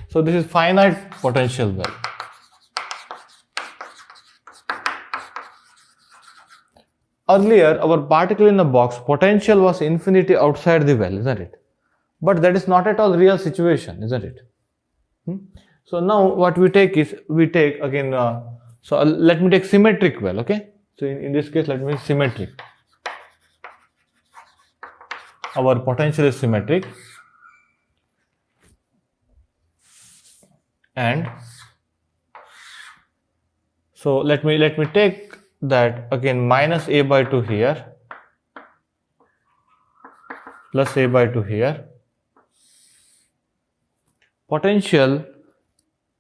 So this is finite potential well. Earlier, our particle in the box potential was infinity outside the well, isn't it? But that is not at all real situation, isn't it? So now what we take is, again, let me take symmetric well, okay? So in this case, let me take symmetric. Our potential is symmetric. And so let me take that again, minus a by 2 here, plus a by 2 here. Potential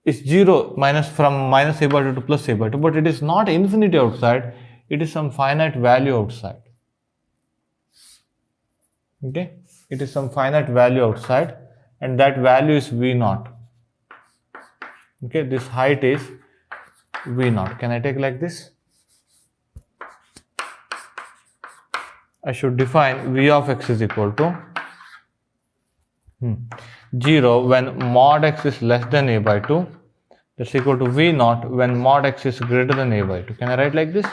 is 0 from minus a by 2 to plus a by 2, but it is not infinity outside, it is some finite value outside. Okay, it is some finite value outside, and that value is V0. Okay, this height is V0. Can I take like this? I should define V of x is equal to 0 when mod x is less than a by 2. That's equal to V0 when mod x is greater than a by 2. Can I write like this?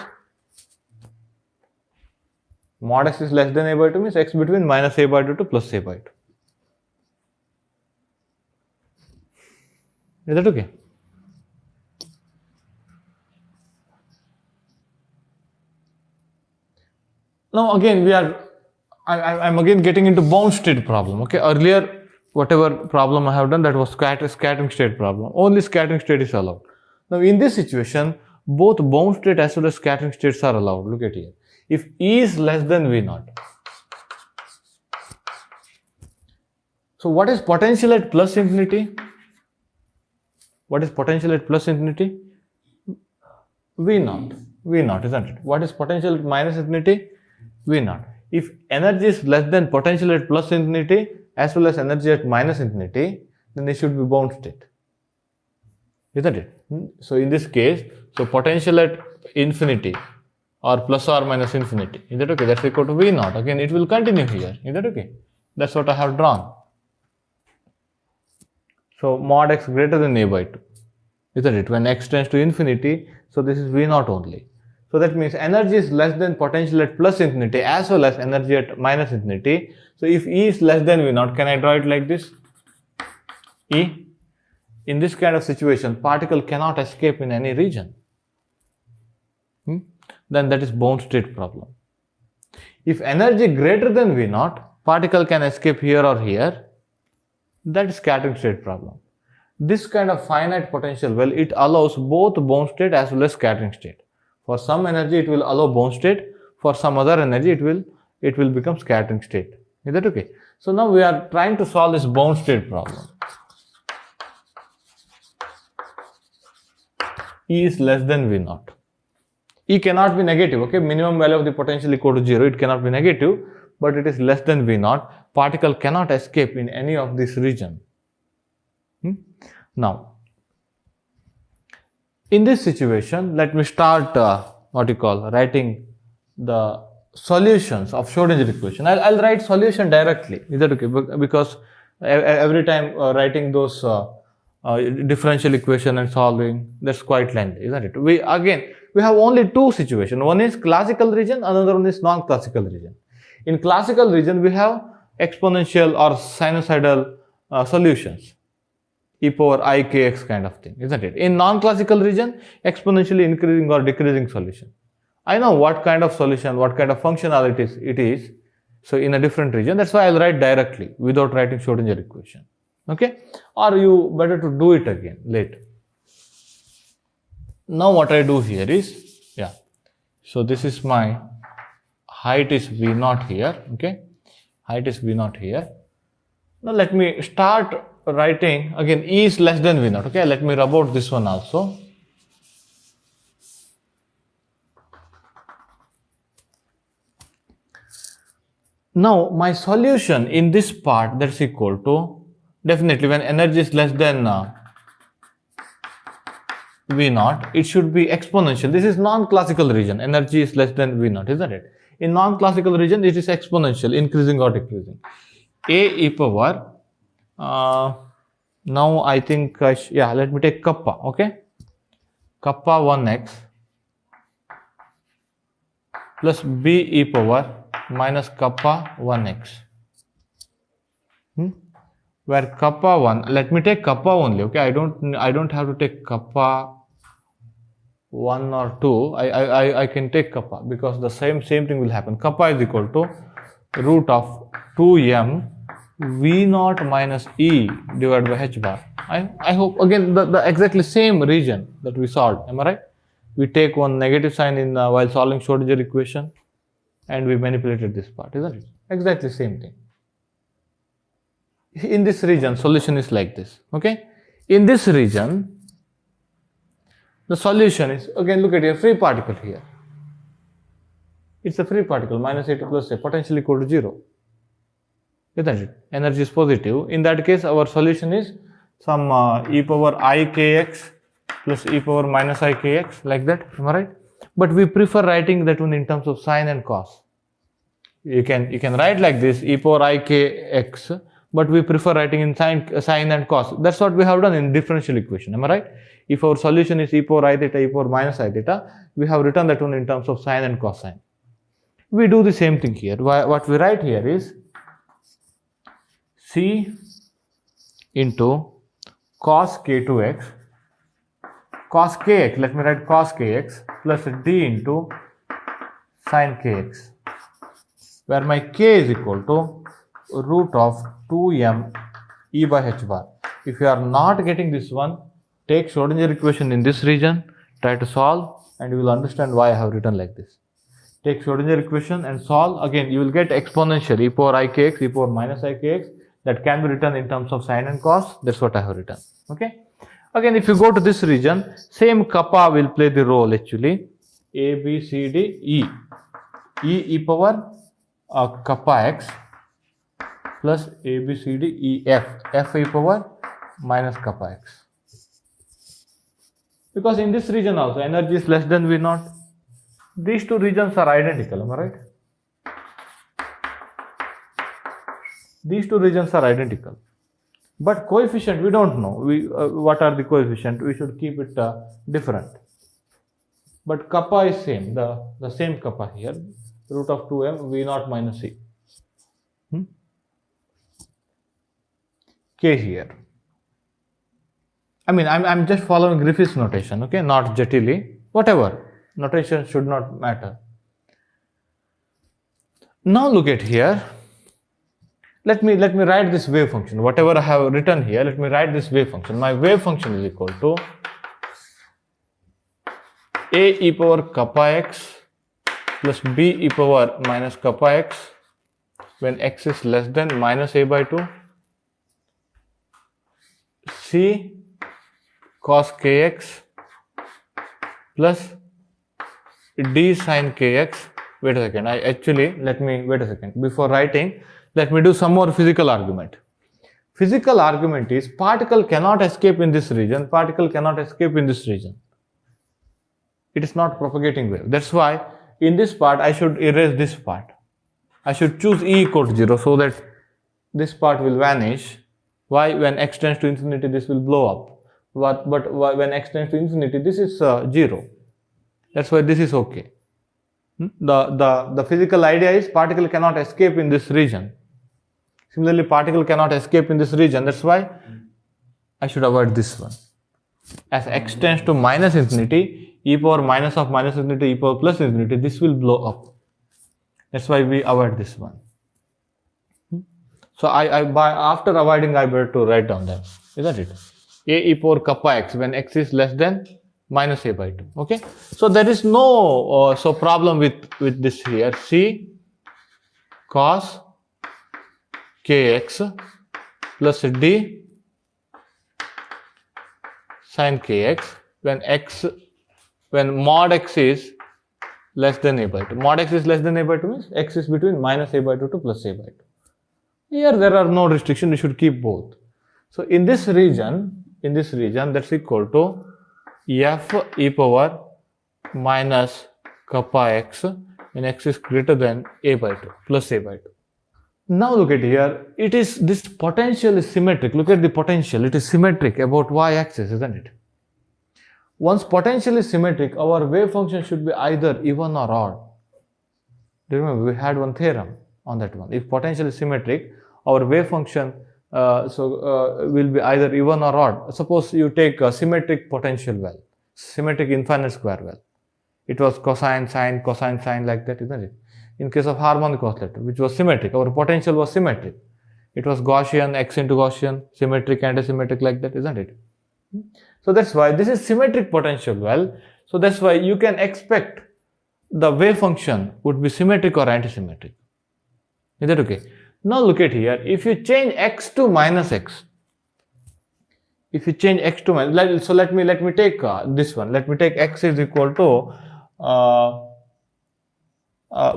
Mod x is less than a by 2 means x between minus a by 2 to plus a by 2. Is that okay? Now again I'm again getting into bound state problem. Okay, earlier whatever problem I have done, that was scattering state problem. Only scattering state is allowed. Now in this situation, both bound state as well as scattering states are allowed. Look at here. If E is less than V0. So what is potential at plus infinity? What is potential at plus infinity? V0, isn't it? What is potential at minus infinity? V0. If energy is less than potential at plus infinity as well as energy at minus infinity, then they should be bound state, isn't it? So in this case, so potential at infinity or plus or minus infinity, is that okay? That's equal to V0. Again, it will continue here, is that okay? That's what I have drawn. So mod x greater than a by 2, isn't it? When x tends to infinity, so this is V0 only. So that means energy is less than potential at plus infinity as well as energy at minus infinity. So if E is less than V0, can I draw it like this? E. In this kind of situation, particle cannot escape in any region. Then that is bound state problem. If energy greater than V0, particle can escape here or here, that is scattering state problem. This kind of finite potential, well, it allows both bound state as well as scattering state. For some energy, it will allow bound state. For some other energy, it will become scattering state. Is that okay? So now we are trying to solve this bound state problem. E is less than V0. E cannot be negative. Okay, minimum value of the potential equal to 0. It cannot be negative, but it is less than V0. Particle cannot escape in any of this region. Now, in this situation, let me start writing the solutions of Schrodinger equation. I'll write solution directly. Is that okay? Because every time writing those differential equation and solving, that's quite lengthy, isn't it? We have only two situations. One is classical region, another one is non-classical region. In classical region, we have exponential or sinusoidal solutions, e power I kx kind of thing, isn't it? In non-classical region, exponentially increasing or decreasing solution. I know what kind of solution, what kind of functionalities it is. So in a different region, that's why I'll write directly without writing Schrodinger equation. Okay? Or you better to do it again later. Now what I do here is, so this is my height is V0 here, okay? Height is V0 here. Now let me start writing, again, E is less than V0, okay? Let me rub out this one also. Now my solution in this part, that's equal to, definitely when energy is less than V0, it should be exponential. This is non-classical region, energy is less than V0, isn't it? In non-classical region, it is exponential, increasing or decreasing. A e power Now I think, yeah, let me take kappa, okay? Kappa 1x plus b e power minus kappa 1x. Where kappa 1, let me take kappa only, okay? I don't have to take kappa 1 or 2. I can take kappa because the same thing will happen. Kappa is equal to root of 2m v naught minus e divided by h bar. I hope again the exactly same region that we solved. Am I right? We take one negative sign in while solving Schrodinger equation, and we manipulated this part, isn't it? Exactly same thing. In this region, solution is like this. Okay. In this region, the solution is, again, look at here, free particle here. It's a free particle, minus a to plus a, potential equal to 0. Isn't it? Energy is positive. In that case, our solution is some e power I kx plus e power minus I kx, like that. Am I right? But we prefer writing that one in terms of sine and cos. You can write like this, e power I kx, but we prefer writing in sine and cos. That's what we have done in differential equation. Am I right? If our solution is e power I theta, e power minus I theta, we have written that one in terms of sine and cosine. We do the same thing here. What we write here is c into cos k2x, cos kx, let me write cos kx plus d into sin kx, where my k is equal to root of 2m e by h bar. If you are not getting this one, take Schrodinger equation in this region, try to solve, and you will understand why I have written like this. Take Schrodinger equation and solve. Again, you will get exponential e power I kx, e power minus I kx, that can be written in terms of sine and cos. That's what I have written. Okay. Again, if you go to this region, same kappa will play the role actually. A, B, C, D, E. E power kappa x plus A, B, C, D, E, F. F e power minus kappa x. Because in this region also, energy is less than V naught. These two regions are identical, am I right? These two regions are identical. But coefficient, we don't know. What are the coefficient? We should keep it different. But kappa is same, the same kappa here, root of 2m V naught minus E. K here. I mean, I'm just following Griffith's notation, okay? Not Jetili. Whatever. Notation should not matter. Now look at here. Let me write this wave function. Whatever I have written here, let me write this wave function. My wave function is equal to a e power kappa x plus b e power minus kappa x when x is less than minus a by 2, c cos kx plus d sin kx. Wait a second. Wait a second. Before writing, let me do some more physical argument. Physical argument is particle cannot escape in this region, particle cannot escape in this region. It is not propagating wave. That's why in this part I should erase this part. I should choose E equal to 0 so that this part will vanish. Why? When x tends to infinity, this will blow up. But when x tends to infinity, this is 0. That's why this is okay. The physical idea is particle cannot escape in this region. Similarly, particle cannot escape in this region. That's why I should avoid this one. As x tends to minus infinity, e power minus of minus infinity, e power plus infinity, this will blow up. That's why we avoid this one. So after avoiding, I better to write down them, isn't it? A e power kappa x when x is less than minus a by 2. Okay. So there is no problem with this here. C cos kx plus d sin kx when mod x is less than a by 2. Mod x is less than a by 2 means x is between minus a by 2 to plus a by 2. Here there are no restrictions, we should keep both. So in this region that's equal to f e power minus kappa x when x is greater than a by 2 plus a by 2. Now look at here, this potential is symmetric. Look at the potential, it is symmetric about y-axis, isn't it? Once potential is symmetric, our wave function should be either even or odd. Do you remember we had one theorem on that one? If potential is symmetric, our wave function will be either even or odd. Suppose you take a symmetric potential well, symmetric infinite square well. It was cosine, sine like that, isn't it? In case of harmonic oscillator, which was symmetric, our potential was symmetric. It was Gaussian, x into Gaussian, symmetric, antisymmetric like that, isn't it? So that's why this is symmetric potential well. So that's why you can expect the wave function would be symmetric or antisymmetric. Is that okay? Now look at here, if you change x to minus x, if you change x to minus, so let me take this one. Let me take x is equal to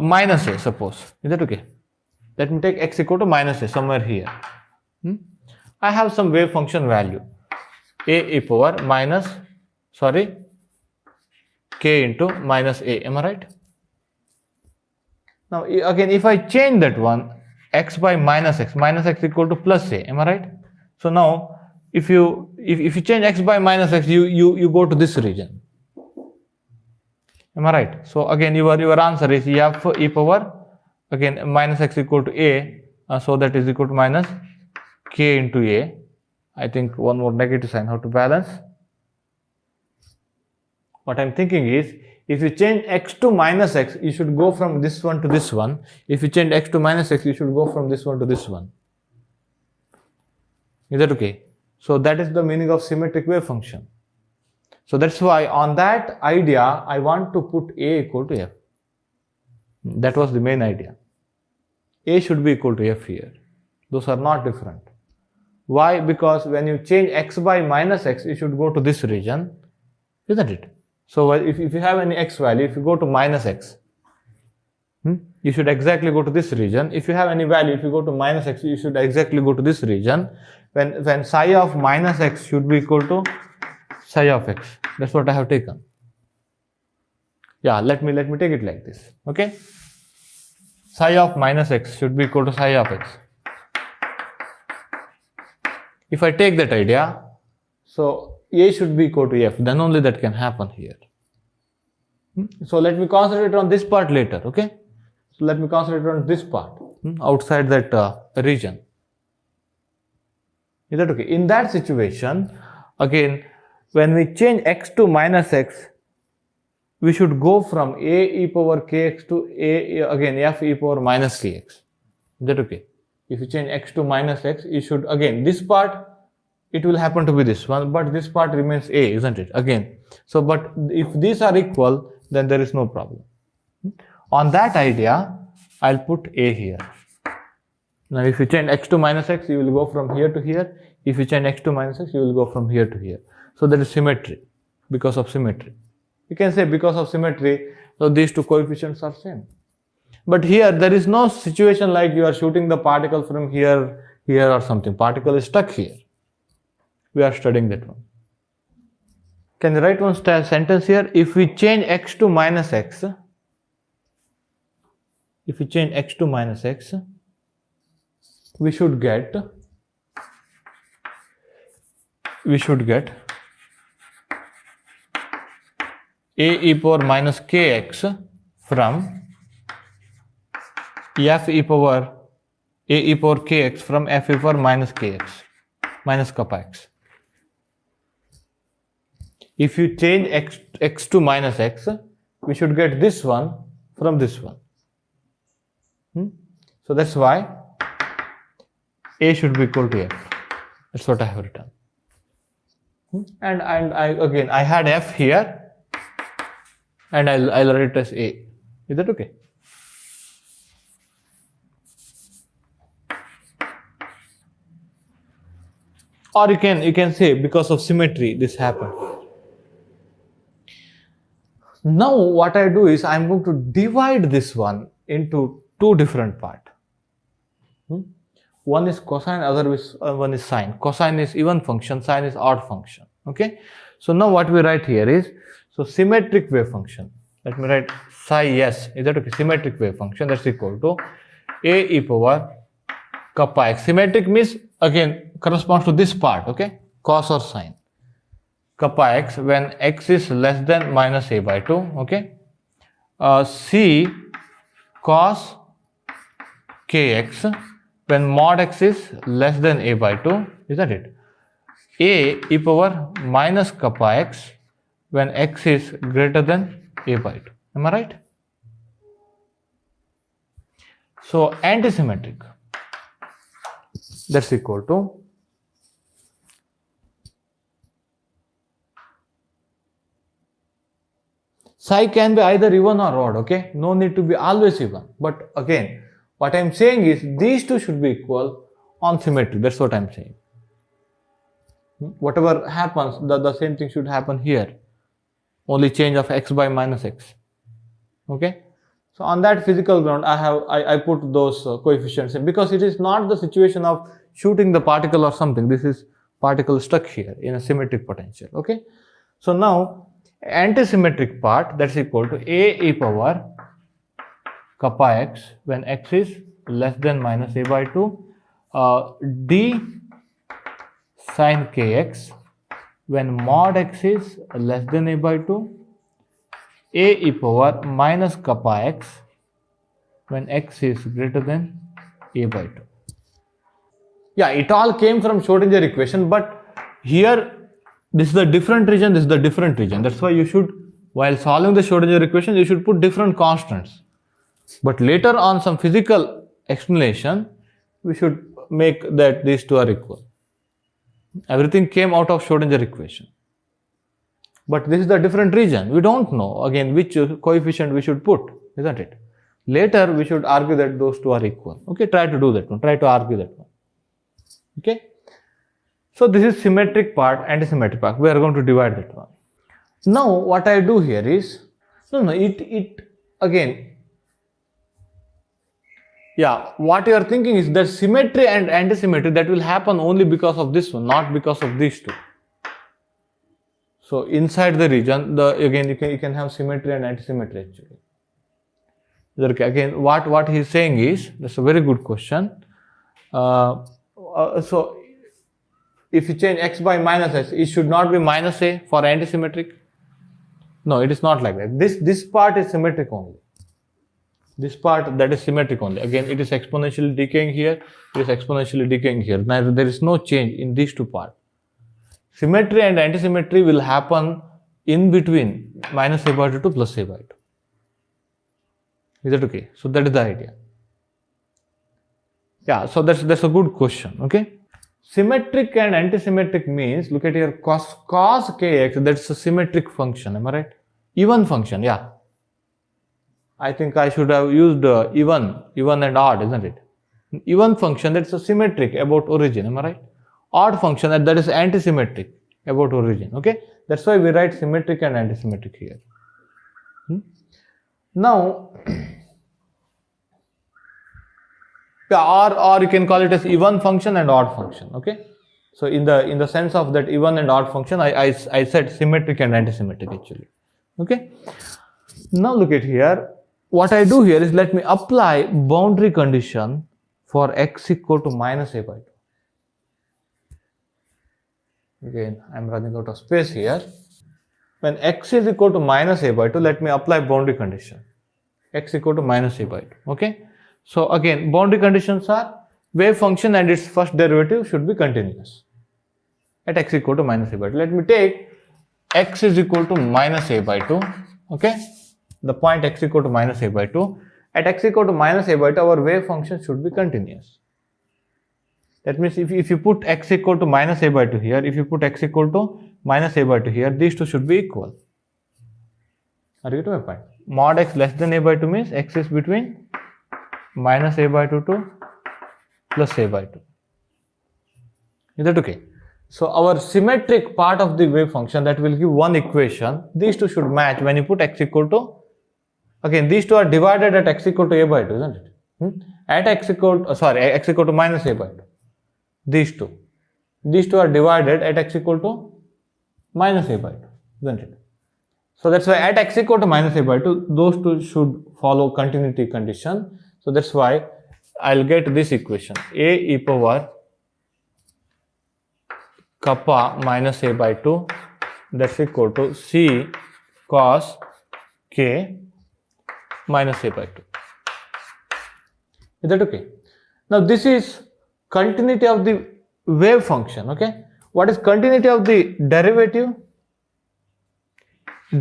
minus a, suppose. Is that okay? Let me take x equal to minus a somewhere here. I have some wave function value a e power minus, k into minus a. Am I right? Now again, if I change that one, x by minus x equal to plus a. Am I right? So now if you change x by minus x, you go to this region. Am I right? So again, your answer is f e power again minus x equal to a, so that is equal to minus k into a. I think one more negative sign, how to balance. What I'm thinking is, if you change x to minus x, you should go from this one to this one. If you change x to minus x, you should go from this one to this one. Is that okay? So that is the meaning of symmetric wave function. So that's why on that idea, I want to put a equal to f. That was the main idea. A should be equal to f here. Those are not different. Why? Because when you change x by minus x, you should go to this region, isn't it? So if you have any x value, if you go to minus x, you should exactly go to this region. If you have any value, if you go to minus x, you should exactly go to this region. When psi of minus x should be equal to psi of x. That's what I have taken. Yeah, let me take it like this. Okay, psi of minus x should be equal to psi of x. If I take that idea, so a should be equal to f, then only that can happen here. So let me concentrate on this part later. Okay, so let me concentrate on this part outside that region. Is that okay? In that situation, again, when we change x to minus x, we should go from a e power kx to a again f e power minus kx. Is that okay? If you change x to minus x, you should again this part, it will happen to be this one, but this part remains a, isn't it? Again, so but if these are equal, then there is no problem. On that idea, I'll put a here. Now if you change x to minus x, you will go from here to here. If you change x to minus x, you will go from here to here. So there is symmetry, because of symmetry. You can say because of symmetry, so these two coefficients are same. But here there is no situation like you are shooting the particle from here or something. Particle is stuck here. We are studying that one. Can you write one sentence here? If we change x to minus x, we should get a e power minus kx from f e power kx from f e power minus kx minus kappa x. If you change x to minus x, we should get this one from this one. So that's why a should be equal to f. That's what I have written. And I had f here, and I'll write it as a. Is that okay? Or you can say because of symmetry this happened. Now what I do is I'm going to divide this one into two different parts. One is cosine, other is one is sine. Cosine is even function, sine is odd function. Okay. So now what we write here is, so symmetric wave function. Let me write psi s. Is that okay? Symmetric wave function, that's equal to a e power kappa x. Symmetric means again corresponds to this part, okay, cos or sine. Kappa x when x is less than minus a by 2, okay. C cos kx when mod x is less than a by 2, isn't it? A e power minus kappa x when x is greater than a by 2. Am I right? So antisymmetric, that's equal to psi can be either even or odd, okay? No need to be always even. But again, what I'm saying is these two should be equal on symmetry. That's what I'm saying. Whatever happens, the same thing should happen here. Only change of x by minus x. Okay? So on that physical ground, I put those coefficients in, because it is not the situation of shooting the particle or something. This is particle stuck here in a symmetric potential. Okay? So now antisymmetric part, that's equal to a e power kappa x when x is less than minus a by 2, d sin kx when mod x is less than a by 2, a e power minus kappa x when x is greater than a by 2. Yeah, it all came from Schrodinger equation, but here this is the different region, this is the different region. That's why you should, while solving the Schrodinger equation, you should put different constants. But later on some physical explanation, we should make that these two are equal. Everything came out of Schrodinger equation. But this is the different region. We don't know again which coefficient we should put, isn't it? Later we should argue that those two are equal. Okay, try to do that one. Try to argue that one. Okay. So this is symmetric part, antisymmetric part. We are going to divide that one. Now what I do here is, it again, yeah, what you are thinking is that symmetry and antisymmetry, that will happen only because of this one, not because of these two. So inside the region, again you can have symmetry and antisymmetry actually. Again, what he is saying is, that's a very good question. So if you change x by minus s, it should not be minus a for antisymmetric. No, it is not like that. This part is symmetric only. This part, that is symmetric only. Again, it is exponentially decaying here, it is exponentially decaying here. Neither there is no change in these two parts. Symmetry and antisymmetry will happen in between minus a by 2 to plus a by 2. Is that okay? So that is the idea. Yeah, so that's a good question. Okay. Symmetric and antisymmetric means, look at here, cos kx, that's a symmetric function. Am I right? Even function, yeah. I think I should have used even and odd, isn't it? Even function, that's a symmetric about origin. Am I right? Odd function, that is antisymmetric about origin. Okay, that's why we write symmetric and antisymmetric here. Now, or you can call it as even function and odd function. Okay, so in the sense of that even and odd function, I said symmetric and antisymmetric actually. Okay, now look at here. What I do here is, let me apply boundary condition for x equal to minus a by 2. Again, I am running out of space here. When x is equal to minus a by 2, let me apply boundary condition. X equal to minus a by 2. Okay. So again, boundary conditions are wave function and its first derivative should be continuous at x equal to minus a by 2. Let me take x is equal to minus a by 2. Okay. The point x equal to minus a by 2. At x equal to minus a by 2, our wave function should be continuous. That means if you put x equal to minus a by 2 here, if you put x equal to minus a by 2 here, these two should be equal. Are you getting my point? Mod x less than a by 2 means x is between minus a by 2 to plus a by 2. Is that okay? So our symmetric part of the wave function, that will give one equation. These two should match when you put x equal to, again these two are divided at x equal to a by 2, isn't it? At x equal to minus a by 2. These two are divided at x equal to minus a by 2, isn't it? So that's why at x equal to minus a by 2, those two should follow continuity condition. So that's why I'll get this equation, a e power kappa minus a by 2, that's equal to c cos k minus a by 2. Is that okay? Now this is continuity of the wave function, okay? What is continuity of the derivative?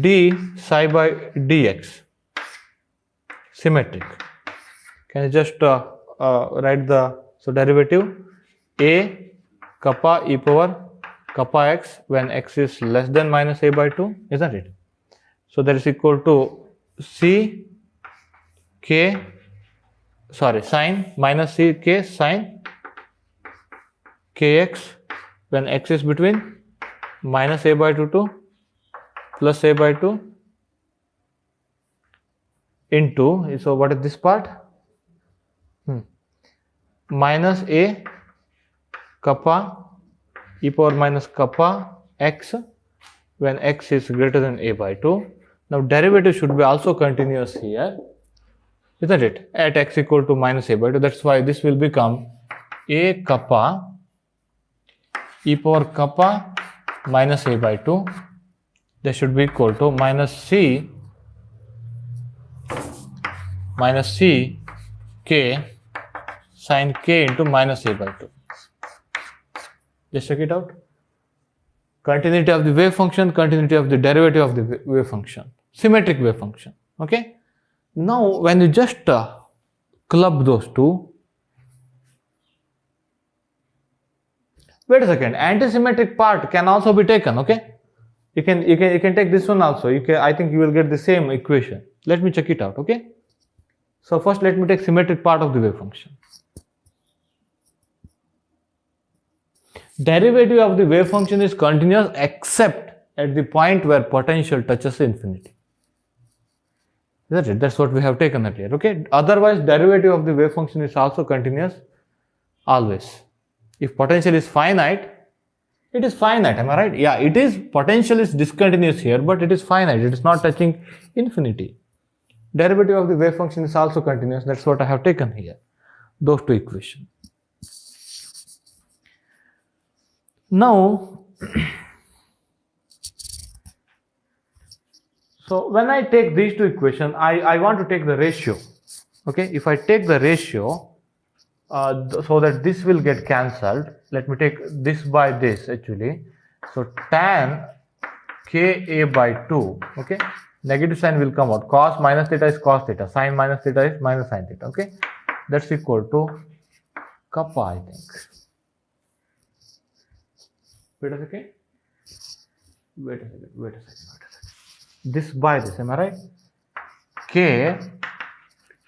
D psi by dx, symmetric. Can you just write the derivative a kappa e power kappa x when x is less than minus a by 2, isn't it? So that is equal to c k, sine minus c k sine kx when x is between minus a by 2 to plus a by 2 into, so what is this part? Minus a kappa e power minus kappa x when x is greater than a by 2. Now derivative should be also continuous here, isn't it? At x equal to minus a by 2. That's why this will become a kappa e power kappa minus a by 2. That should be equal to minus c k sine k into minus a by 2. Just check it out. Continuity of the wave function, continuity of the derivative of the wave function, symmetric wave function. Okay. Now when you just club those two, wait a second, antisymmetric part can also be taken. Okay. You can take this one also. I think you will get the same equation. Let me check it out. Okay. So first let me take symmetric part of the wave function. Derivative of the wave function is continuous except at the point where potential touches infinity. Isn't it? That's what we have taken earlier. Okay. Otherwise, derivative of the wave function is also continuous always. If potential is finite, it is finite. Am I right? Yeah, it is. Potential is discontinuous here, but it is finite. It is not touching infinity. Derivative of the wave function is also continuous. That's what I have taken here. Those two equations. Now, so when I take these two equations, I want to take the ratio. Okay, if I take the ratio, so that this will get cancelled, let me take this by this actually. So tan ka by 2, okay, negative sign will come out. Cos minus theta is cos theta, sin minus theta is minus sin theta. Okay, that's equal to kappa, I think. Wait a second. This by this, am I right? K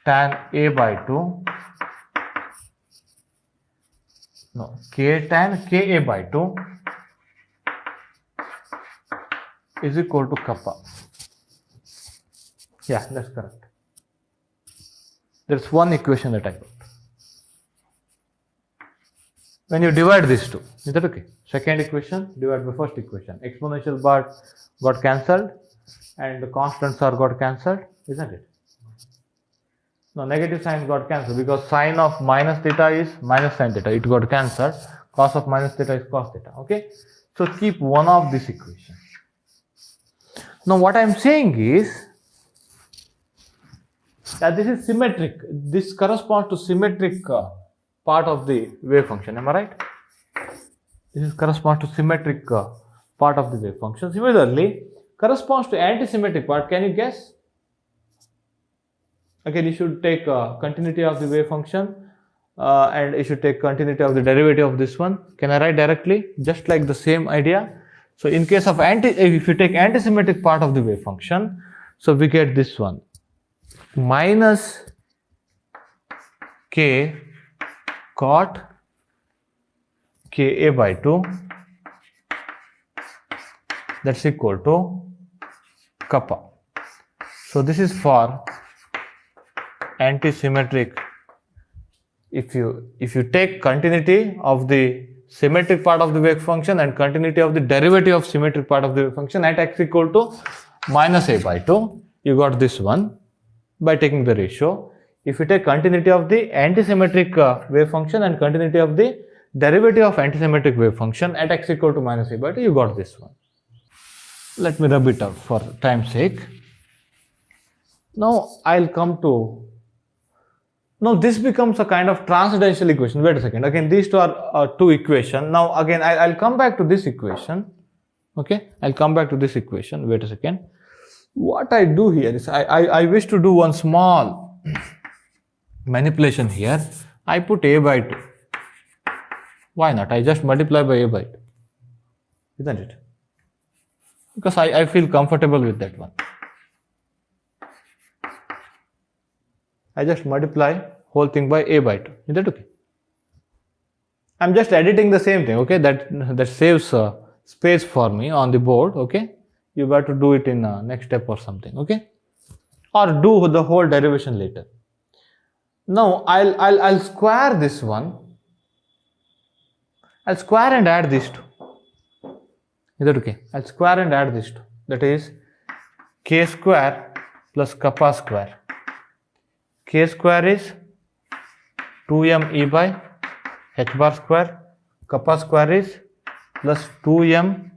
tan a by 2. No, k tan ka by 2 is equal to kappa. Yeah, that's correct. There's one equation that I got. When you divide these two, is that okay? Second equation divided by first equation. Exponential part got cancelled and the constants are got cancelled, isn't it? No, negative sign got cancelled because sine of minus theta is minus sin theta. It got cancelled. Cos of minus theta is cos theta. Okay. So keep one of this equation. Now what I am saying is that this is symmetric. This corresponds to symmetric part of the wave function. Am I right? This is corresponds to symmetric part of the wave function. Similarly, corresponds to antisymmetric part. Can you guess? Again, you should take continuity of the wave function and you should take continuity of the derivative of this one. Can I write directly? Just like the same idea. So in case of if you take antisymmetric part of the wave function, so we get this one. Minus k cot ka by 2, that's equal to kappa. So this is for antisymmetric. If you take continuity of the symmetric part of the wave function and continuity of the derivative of symmetric part of the wave function at x equal to minus a by 2, you got this one by taking the ratio. if you take continuity of the antisymmetric wave function and continuity of the derivative of antisymmetric wave function at x equal to minus a by 2, you got this one. Let me rub it out for time's sake. Now I'll come to, now this becomes a kind of transcendental equation. Wait a second. Again, these two are two equations. Now again, I'll come back to this equation. Okay, I'll come back to this equation. Wait a second. What I do here is I wish to do one small manipulation here. I put a by 2. Why not? I just multiply by a by 2. Isn't it? Because I feel comfortable with that one. I just multiply whole thing by a by 2. Is that okay? I'm just editing the same thing. Okay, that saves space for me on the board. Okay, you got to do it in next step or something. Okay, or do the whole derivation later. Now I'll square this one. I'll square and add these two. Is that okay? I'll square and add these two. That is k square plus kappa square. K square is 2m e by h bar square. Kappa square is plus 2m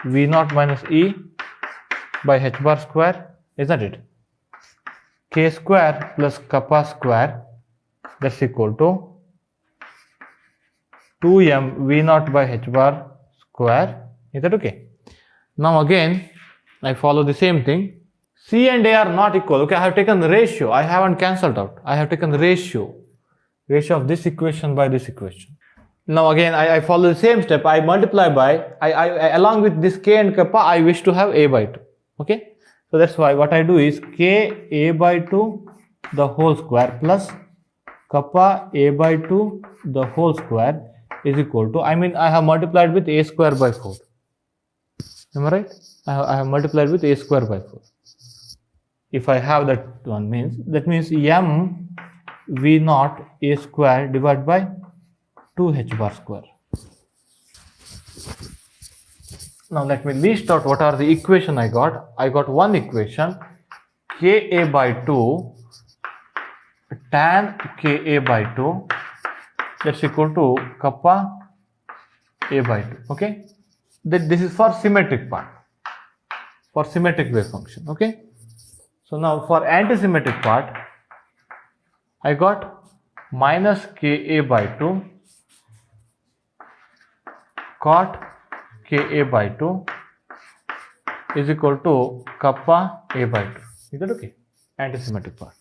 v naught minus e by h bar square. Isn't it? K square plus kappa square, that's equal to 2m v naught by h bar square. Is that okay? Now again, I follow the same thing. C and A are not equal. Okay, I have taken the ratio. I haven't cancelled out. I have taken the ratio of this equation by this equation. Now again, I follow the same step. I multiply by, I along with this k and kappa, I wish to have a by 2. Okay, so that's why what I do is k a by 2 the whole square plus kappa a by 2 the whole square is equal to, I have multiplied with a square by 4. Am I right? I have multiplied with a square by 4. If I have that one, that means m v naught a square divided by 2h bar square. Now let me list out what are the equation I got. I got one equation, ka by 2 tan ka by 2, that's equal to kappa a by 2. Okay, that this is for symmetric part, for symmetric wave function. Okay, so now for antisymmetric part, I got minus ka by 2 cot ka by 2 is equal to kappa a by 2. Is that okay? Antisymmetric part.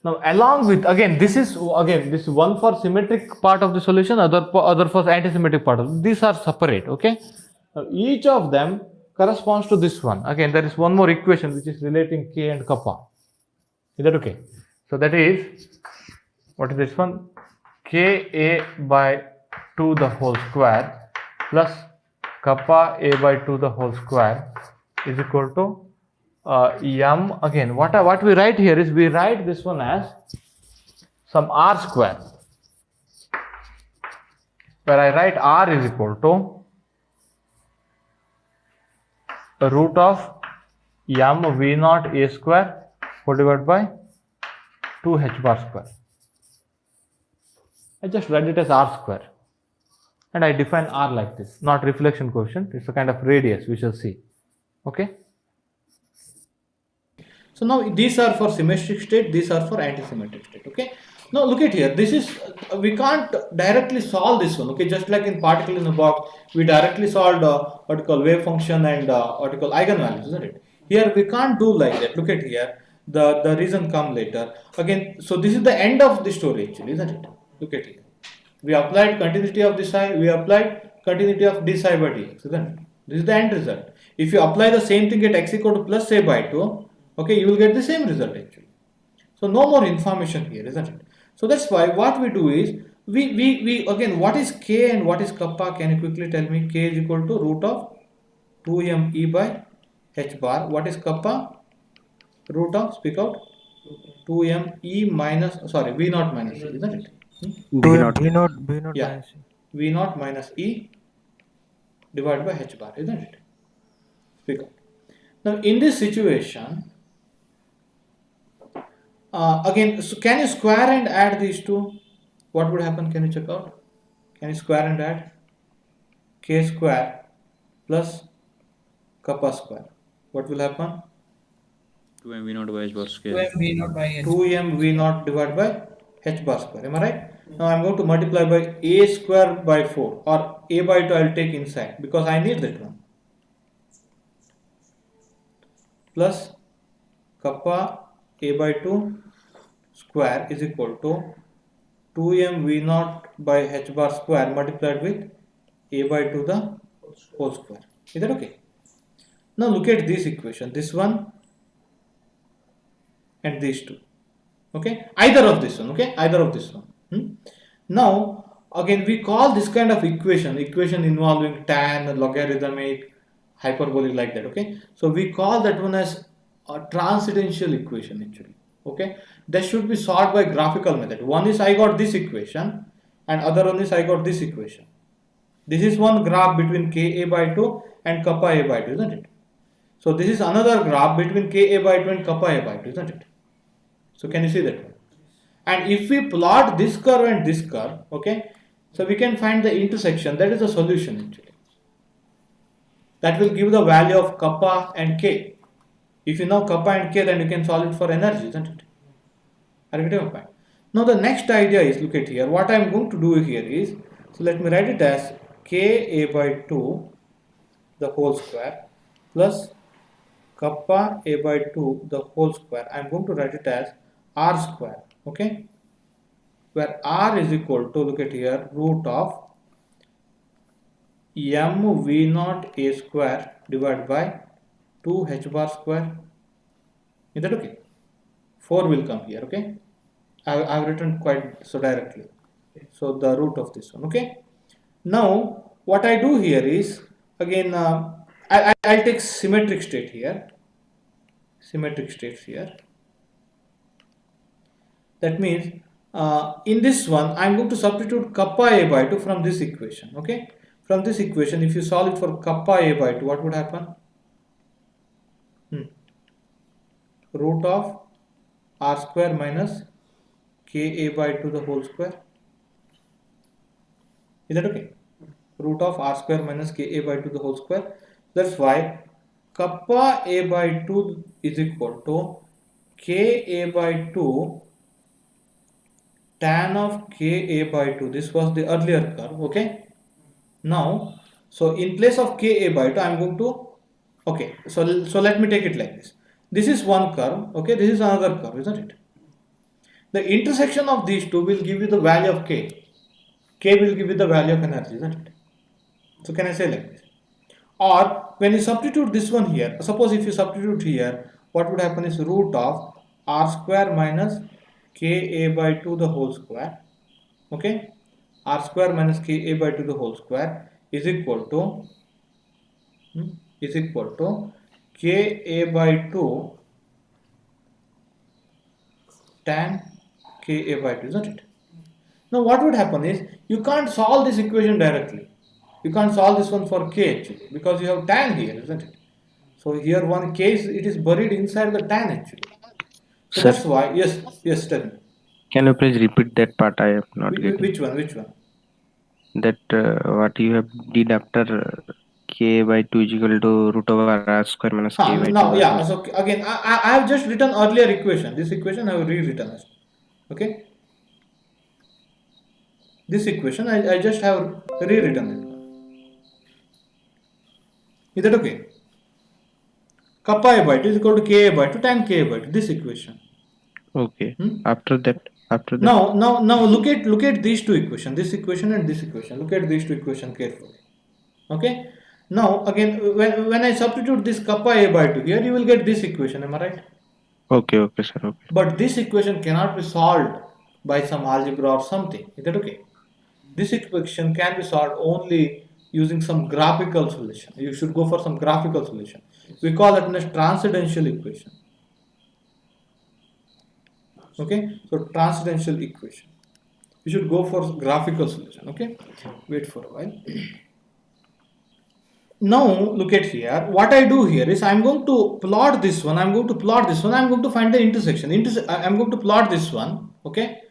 Now along with, again this is one for symmetric part of the solution, other for antisymmetric part of, these are separate. Okay, now each of them corresponds to this one. Again, there is one more equation which is relating k and kappa. Is that okay? So that is, what is this one? Ka by 2 the whole square plus kappa a by 2 the whole square is equal to m. Again, what we write here is, we write this one as some r square, where I write r is equal to the root of m v naught a square whole divided by 2h bar square. I just write it as r square, and I define r like this, not reflection coefficient, it's a kind of radius, we shall see. Okay, so now these are for symmetric state, these are for antisymmetric state. Okay, now look at here, this is, we can't directly solve this one. Okay, just like in particle in a box, we directly solved what you call wave function and what you call eigenvalues, isn't it? Here we can't do like that. Look at here, the reason come later. Again, so this is the end of the story actually, isn't it? Look at here, we applied continuity of this I, we applied continuity of this I by dx, isn't it? This is the end result. If you apply the same thing at x equal to plus a by 2, okay, you will get the same result actually. So no more information here, isn't it? So that's why what we do is, we again, what is k and what is kappa? Can you quickly tell me? K is equal to root of 2m e by h bar. What is kappa? Root of, speak out, 2m e minus, sorry, v naught minus e, isn't it? V naught Yeah, minus E. v naught minus e divided by h bar, isn't it? Speak out. Now in this situation, Again, so can you square and add these two? What would happen? Can you check out? Can you square and add? K square plus kappa square. What will happen? 2m v naught by h bar 2 square. m v naught by h. 2m v naught divided by h bar square. Am I right? Now I'm going to multiply by a square by 4, or a by 2 I'll take inside because I need that one. Plus kappa a by 2 square is equal to 2m v naught by h bar square multiplied with a by 2 the whole square. Is that okay? Now look at this equation, this one and these two. Okay, either of this one. Okay, either of this one. Now again we call this kind of equation involving tan, logarithmic, hyperbolic, like that. Okay, so we call that one as a transcendental equation actually. Okay, that should be solved by graphical method. One is I got this equation and other one is I got this equation. This is one graph between Ka by 2 and kappa a by 2, isn't it? So this is another graph between Ka by 2 and kappa a by 2, isn't it? So can you see that one? And if we plot this curve and this curve, okay, so we can find the intersection. That is the solution actually. That will give the value of kappa and k. If you know kappa and k, then you can solve it for energy, isn't it? Are you getting my point? Now the next idea is, look at here. What I am going to do here is, so let me write it as Ka by 2 the whole square plus kappa a by 2 the whole square. I am going to write it as r square. Okay, where r is equal to, look at here, root of m v naught a square divided by 2 h bar square. Is that okay? 4 will come here. Okay, I have written quite so directly. So the root of this one. Okay, now what I do here is, again I'll take symmetric state here. Symmetric states here. That means in this one I am going to substitute kappa a by 2 from this equation. Okay, from this equation, if you solve it for kappa a by 2, what would happen? Root of r square minus Ka by 2 the whole square. Is that okay? Root of r square minus Ka by 2 the whole square. That's why kappa a by 2 is equal to Ka by 2 tan of Ka by 2. This was the earlier curve. Okay, now so in place of Ka by 2 I am going to, okay, so let me take it like this. This is one curve. Okay, this is another curve, isn't it? The intersection of these two will give you the value of K. K will give you the value of energy, isn't it? So can I say like this? Or when you substitute this one here, suppose if you substitute here, what would happen is root of r square minus Ka by 2 the whole square. Okay, r square minus Ka by 2 the whole square is equal to Ka by 2 tan Ka by 2, isn't it? Now what would happen is, you can't solve this equation directly. You can't solve this one for K actually, because you have tan here, isn't it? So here one K it is buried inside the tan actually. So Sir, that's why, yes, tell me. can you please repeat that part? I have not getting. Which one? That what you have did after k by 2 is equal to root over r square minus k by 2. Now, yeah, so again, I have just written earlier equation. This equation I have rewritten it. Okay? This equation I just have rewritten it. Is that okay? Kappa a by 2 is equal to Ka by 2 tan Ka by 2. This equation. Okay. After that. Now look at these two equations. This equation and this equation. Look at these two equations carefully. Okay? Now again, when I substitute this kappa a by 2 here, you will get this equation. Am I right? Okay, sir. Okay. But this equation cannot be solved by some algebra or something. Is that okay? This equation can be solved only using some graphical solution. You should go for some graphical solution. We call it as transcendental equation. Okay, so transcendental equation. You should go for graphical solution. Okay, wait for a while. now look at here, what I do here is I'm going to plot this one, I'm going to plot this one, I'm going to find the intersection. I'm going to plot this one, okay,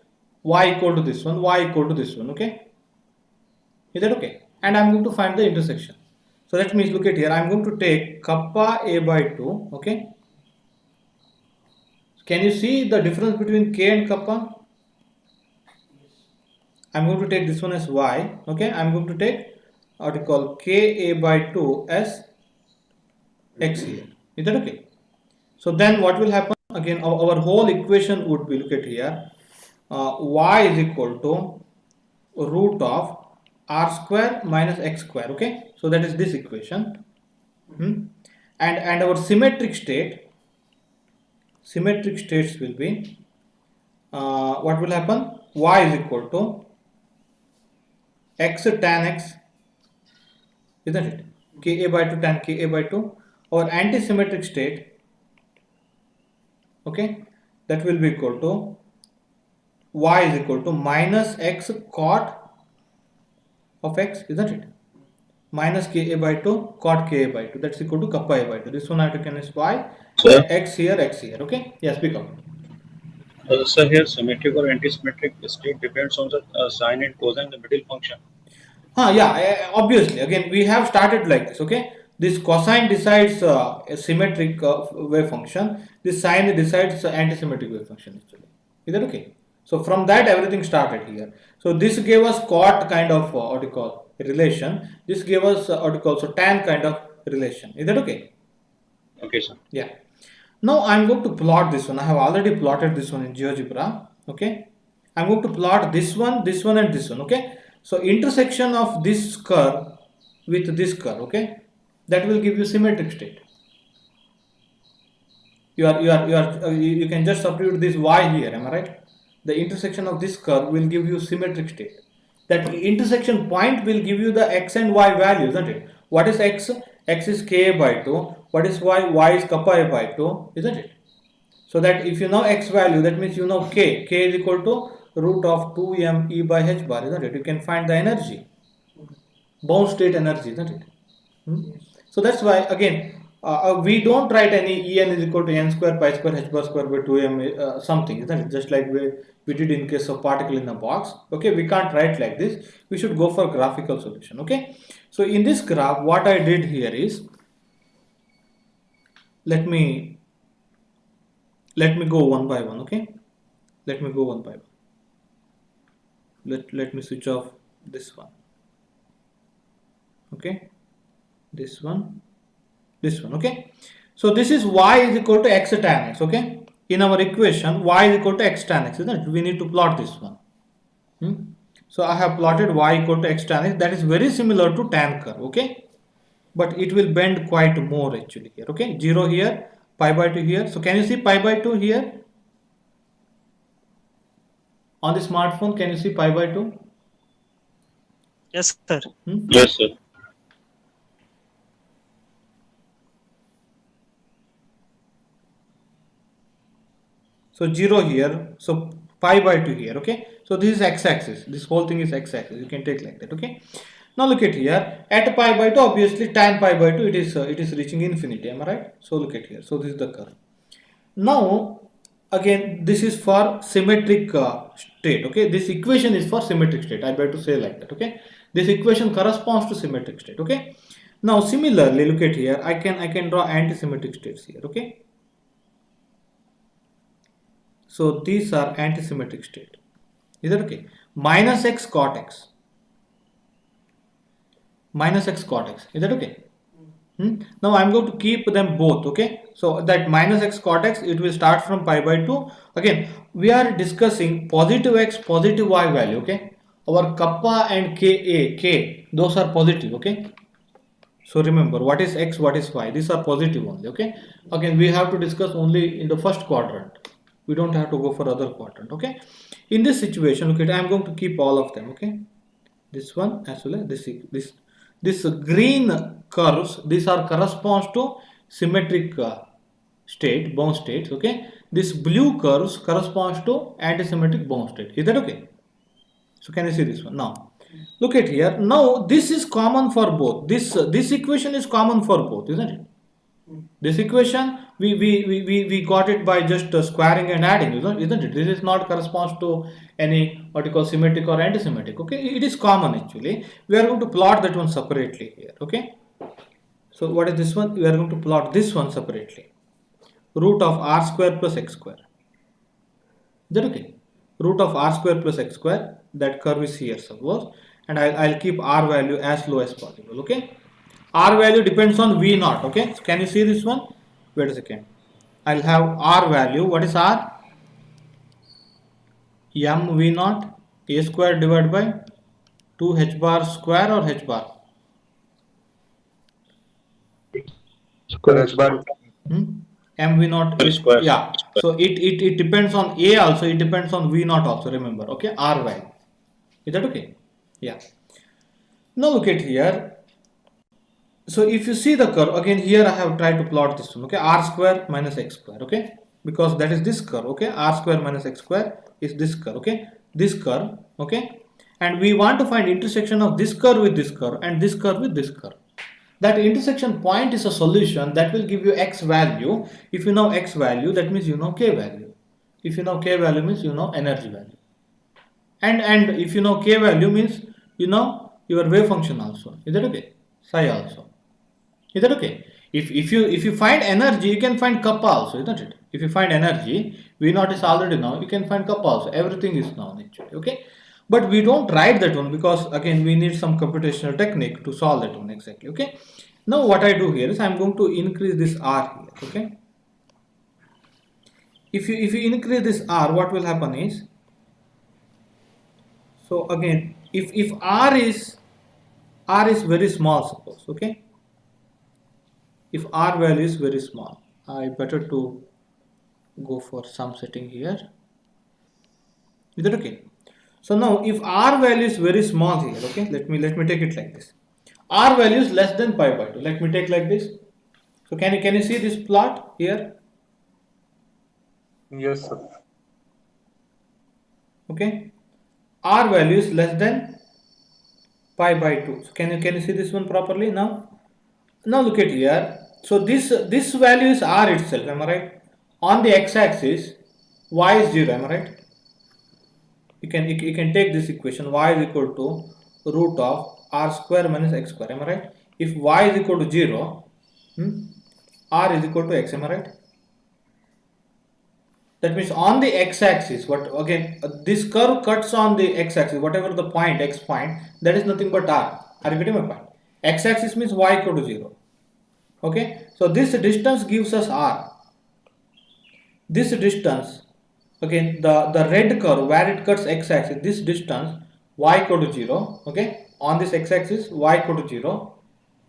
y equal to this one, y equal to this one, okay, is that okay? And I'm going to find the intersection. So that means look at here, I'm going to take kappa a by 2, okay. Can you see the difference between k and kappa? I'm going to take this one as y, okay. I'm going to take what you call ka by 2 as x here. Is that okay? So then what will happen? Again, our whole equation would be, look at here, y is equal to root of r square minus x square, okay. So that is this equation. And our symmetric states will be, what will happen? Y is equal to x tan x, isn't it? Ka by 2 tan Ka by 2. Our anti-symmetric state, okay, that will be equal to y is equal to minus x cot of x, isn't it? Minus Ka by 2 cot Ka by 2, that's equal to kappa a by 2. This one I have taken as y, Sir, x here, okay? Yes, speak up. so here symmetric or anti-symmetric state depends on the sine and cosine, the middle function. Yeah, obviously. Again, we have started like this, okay? This cosine decides a symmetric wave function. This sine decides anti-symmetric wave function actually. Is that okay? So from that everything started here. So this gave us cot kind of what you call relation. This gave us what you call so tan kind of relation. Is that okay? Okay, sir. Yeah. Now I'm going to plot this one. I have already plotted this one in GeoGebra. Okay. I'm going to plot this one, and this one. Okay. So intersection of this curve with this curve. Okay. That will give you symmetric state. You can just substitute this y here. Am I right? The intersection of this curve will give you symmetric state. That intersection point will give you the x and y values, isn't it? What is x? X is Ka by 2. What is y? Y is kappa a by 2, isn't it? So that if you know x value, that means you know k. K is equal to root of 2m e by h bar, isn't it? You can find the energy, bound state energy, isn't it? So that's why again we don't write any En is equal to n square pi square h bar square by 2m something, isn't it? Just like we did in case of particle in a box. Okay, we can't write like this. We should go for graphical solution. Okay, so in this graph, what I did here is, let me go one by one. Okay, let me go one by one. Let me switch off this one. Okay, this one, okay. So this is y is equal to x tan x, okay. In our equation, y is equal to x tan x, isn't it? We need to plot this one. So I have plotted y equal to x tan x. That is very similar to tan curve, okay, but it will bend quite more actually here. Okay, 0 here, pi by 2 here. So can you see pi by 2 here on the smartphone? Can you see pi by 2? Yes, sir. Yes, sir. So 0 here, so pi by 2 here, okay. So this is x-axis, this whole thing is x-axis, you can take like that, okay. Now look at here, at pi by 2, obviously tan pi by 2, it is reaching infinity, am I right? So look at here, so this is the curve. Now again, this is for symmetric state, okay. This equation is for symmetric state, I better to say like that, okay. This equation corresponds to symmetric state, okay. Now similarly, look at here, I can draw anti-symmetric states here, okay. So these are anti-symmetric state. Is that okay? Minus x cot x. Minus x cot x. Is that okay? Now I'm going to keep them both. Okay. So that minus x cot x, it will start from pi by 2. Again, we are discussing positive x, positive y value. Okay. Our kappa and k, those are positive. Okay. So remember, what is x, what is y? These are positive only. Okay. Again, we have to discuss only in the first quadrant. We don't have to go for other quadrant. Okay, in this situation, look at, I'm going to keep all of them. Okay, this one as well as this green curves, these are corresponds to symmetric state, bound states. Okay, this blue curves corresponds to anti-symmetric bound state. Is that okay? So can you see this one now? Look at here. Now this is common for both. This equation is common for both, isn't it? This equation we got it by just squaring and adding, isn't it? This is not corresponds to any what you call symmetric or antisymmetric. Okay, it is common actually. We are going to plot that one separately here. Okay. So what is this one? We are going to plot this one separately. Root of r square plus x square. Is that okay? Root of r square plus x square. That curve is here suppose, and I'll keep r value as low as possible. Okay. R value depends on V naught. Okay. So can you see this one? Wait a second. I'll have R value. What is R? M V naught A square divided by 2 h bar square or h bar? Square bar. M V naught is Square. yeah. So it depends on A also. It depends on V naught also. Remember. Okay. R value. Is that okay? Yeah. Now look at here. So if you see the curve again here, I have tried to plot this one. Okay, r square minus x square. Okay, because that is this curve. Okay, r square minus x square is this curve. Okay, this curve. Okay, and we want to find intersection of this curve with this curve and this curve with this curve. That intersection point is a solution that will give you x value. If you know x value, that means you know k value. If you know k value, means you know energy value. And if you know k value, means you know your wave function also. Is that okay? Psi also. Is that okay? If you find energy, you can find kappa also, isn't it? If you find energy, V naught is already known. You can find kappa also. Everything is known actually. Okay, but we don't write that one because again we need some computational technique to solve that one exactly. Okay. Now what I do here is I'm going to increase this r here. Okay. If you increase this r, what will happen is, so again if r is very small, suppose. Okay. If r value is very small, I better to go for some setting here. Is that okay? So now if r value is very small here, okay, let me take it like this. R value is less than pi by 2. Let me take like this. So can you see this plot here? Yes, sir. Okay. R value is less than pi by 2. So can you see this one properly now? Now look at here. So this value is r itself, am I right? On the x-axis, y is 0, am I right? You can take this equation, y is equal to root of r square minus x square, am I right? If y is equal to 0, r is equal to x, am I right? That means on the x-axis, what again this curve cuts on the x-axis, whatever the point, x point, that is nothing but r. Are you getting my point? X-axis means y equal to 0. Okay, so this distance gives us r. This distance, again the red curve where it cuts x-axis, this distance y equal to 0. Okay, on this x-axis y equal to 0.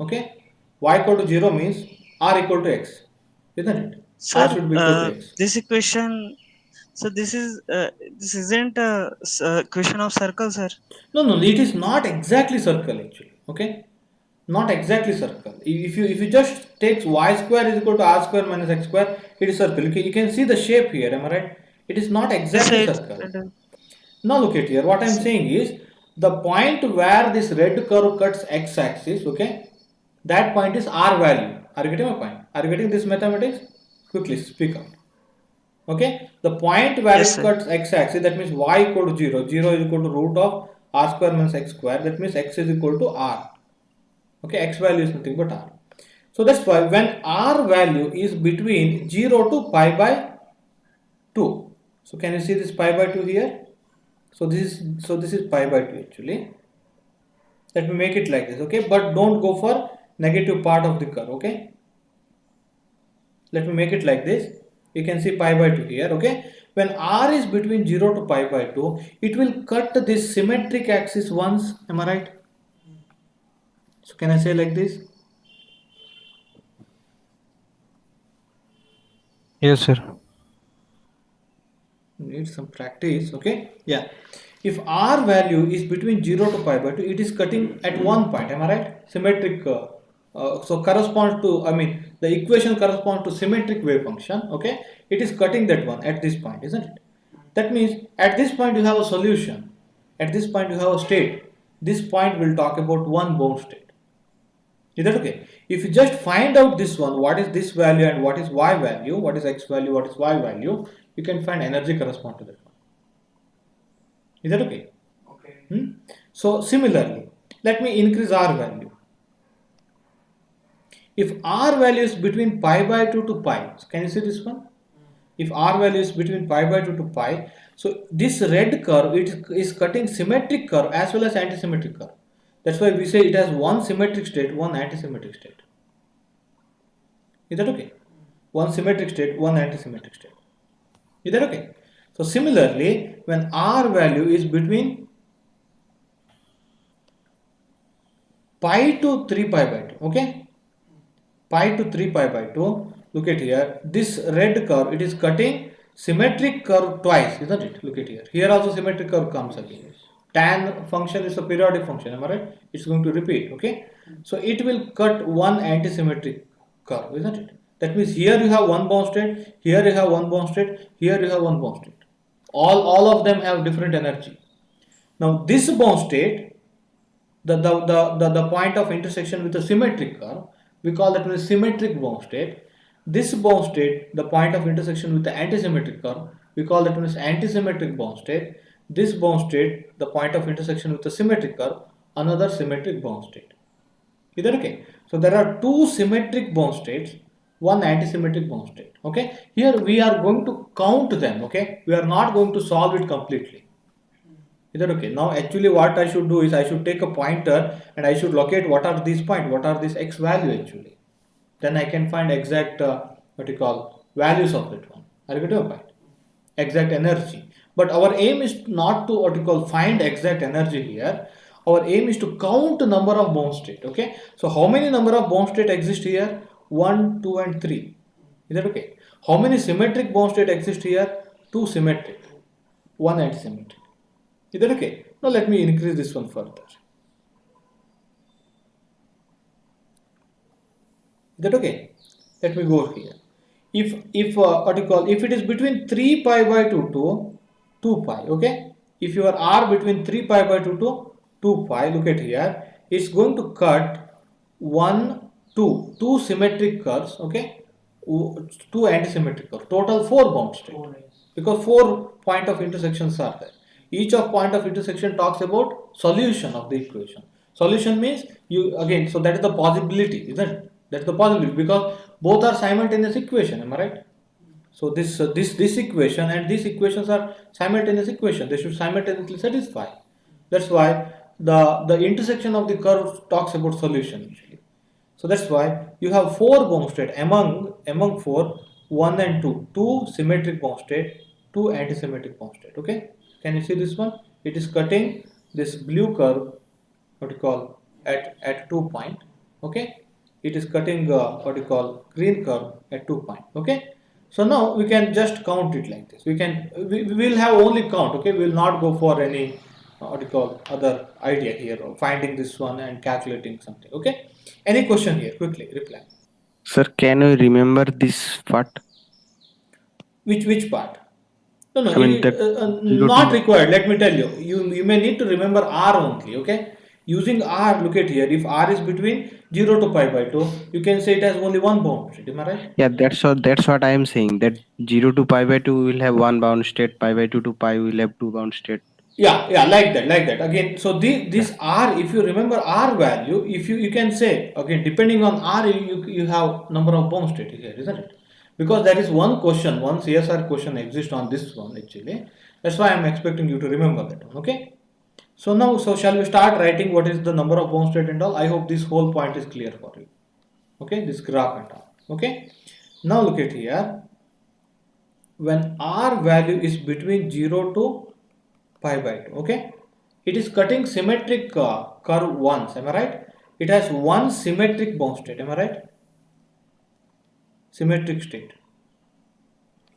Okay, y equal to 0 means r equal to x, isn't it? R should be equal to x. This equation, so this isn't a equation of circle, sir. No, it is not exactly circle actually. Okay, not exactly circle. If you just take y square is equal to r square minus x square, it is circle. You can see the shape here, am I right? It is not exactly circle. Now look at here. What I am saying is the point where this red curve cuts x-axis. Okay, that point is r value. Are you getting my point? Are you getting this mathematics? Quickly speak up. Okay, the point where Yes, it sir. cuts x-axis, that means y equal to 0. 0 is equal to root of r square minus x square. That means x is equal to r. Okay, x value is nothing but r. So that's why when r value is between 0 to pi by 2. So can you see this pi by 2 here? So this is pi by 2 actually. Let me make it like this. Okay, but don't go for negative part of the curve. Okay, let me make it like this. You can see pi by 2 here. Okay, when r is between 0 to pi by 2, it will cut this symmetric axis once. Am I right? So can I say like this? Yes, sir. Need some practice. Okay, yeah. If r value is between 0 to pi by 2, it is cutting at one point. Am I right? Symmetric. So corresponds to, I mean, the equation corresponds to symmetric wave function. Okay, it is cutting that one at this point, isn't it? That means at this point you have a solution. At this point you have a state. this point will talk about one bound state. Is that okay? If you just find out this one, what is this value and what is y value, what is x value, what is y value, you can find energy correspond to that one. Is that okay? Okay. So similarly, let me increase R value. If R value is between pi by 2 to pi, can you see this one? If R value is between pi by 2 to pi, so this red curve, it is cutting symmetric curve as well as anti-symmetric curve. That's why we say it has one symmetric state, one anti-symmetric state. Is that okay? One symmetric state, one anti-symmetric state. Is that okay? So similarly, when R value is between pi to 3 pi by 2, okay? Pi to 3 pi by 2, look at here, this red curve, it is cutting symmetric curve twice, isn't it? Look at here. Here also symmetric curve comes again. Tan function is a periodic function, am I right? It's going to repeat, okay? So it will cut one anti-symmetric curve, isn't it? That means here you have one bound state, here you have one bound state, here you have one bound state. All of them have different energy. Now this bound state, the point of intersection with a symmetric curve, we call that a symmetric bound state. This bound state, the point of intersection with the antisymmetric curve, we call that as antisymmetric bound state. This bound state, the point of intersection with the symmetric curve, another symmetric bound state. Is that okay? So there are two symmetric bound states, one antisymmetric bound state. Okay, here we are going to count them. Okay, we are not going to solve it completely. Is that okay? Now actually what I should do is I should take a pointer and I should locate what are these points, what are these x value actually. Then I can find exact what you call values of that one. Are you getting a point? Exact energy. But our aim is not to what you call find exact energy here. Our aim is to count the number of bound state. Okay. So how many number of bound state exist here? 1, 2 and 3. Is that okay? How many symmetric bound state exist here? 2 symmetric, 1 antisymmetric. Is that okay? Now let me increase this one further. Is that okay? Let me go here. If what you call, if it is between 3 pi by 2 to 2 pi, okay? If your R between 3 pi by 2 to 2 pi, look at here, it's going to cut 1, 2 symmetric curves, okay? 2 anti-symmetric curves, total 4 bound states, because 4 point of intersections are there. Each of point of intersection talks about solution of the equation. Solution means you again, so that is the possibility, isn't it? That's the possibility because both are simultaneous equation, am I right? So this equation and these equations are simultaneous equation. They should simultaneously satisfy. That's why the intersection of the curve talks about solution usually. So that's why you have 4 bound state among 4, 1 and 2, 2 symmetric bound state, 2 anti-symmetric bound state. Okay, can you see this one? It is cutting this blue curve, what you call at 2 point. Okay, it is cutting what you call green curve at 2 point. Okay, so now we can just count it like this. We will have only count. Okay, we will not go for any what you call other idea here of finding this one and calculating something. Okay, any question here? Quickly reply. Sir, can you remember this part? Which part? No, I mean, not required. Let me tell you. You may need to remember R only. Okay. Using R, look at here. If R is between 0 to pi by 2, you can say it has only one bound state. Am I right? Yeah, that's what I am saying. That 0 to pi by 2 will have one bound state. Pi by 2 to pi will have 2 bound state. Yeah, like that. Again, so this R, if you remember R value, if you can say again, depending on R, you have number of bound state here, isn't it? Because that is one question, one CSR question exists on this one actually. That's why I'm expecting you to remember that one. Okay. So now, shall we start writing what is the number of bound state and all? I hope this whole point is clear for you. Okay, this graph and all. Okay. Now look at here. When R value is between 0 to pi by 2, okay, it is cutting symmetric curve once, am I right? It has one symmetric bound state, am I right? Symmetric state,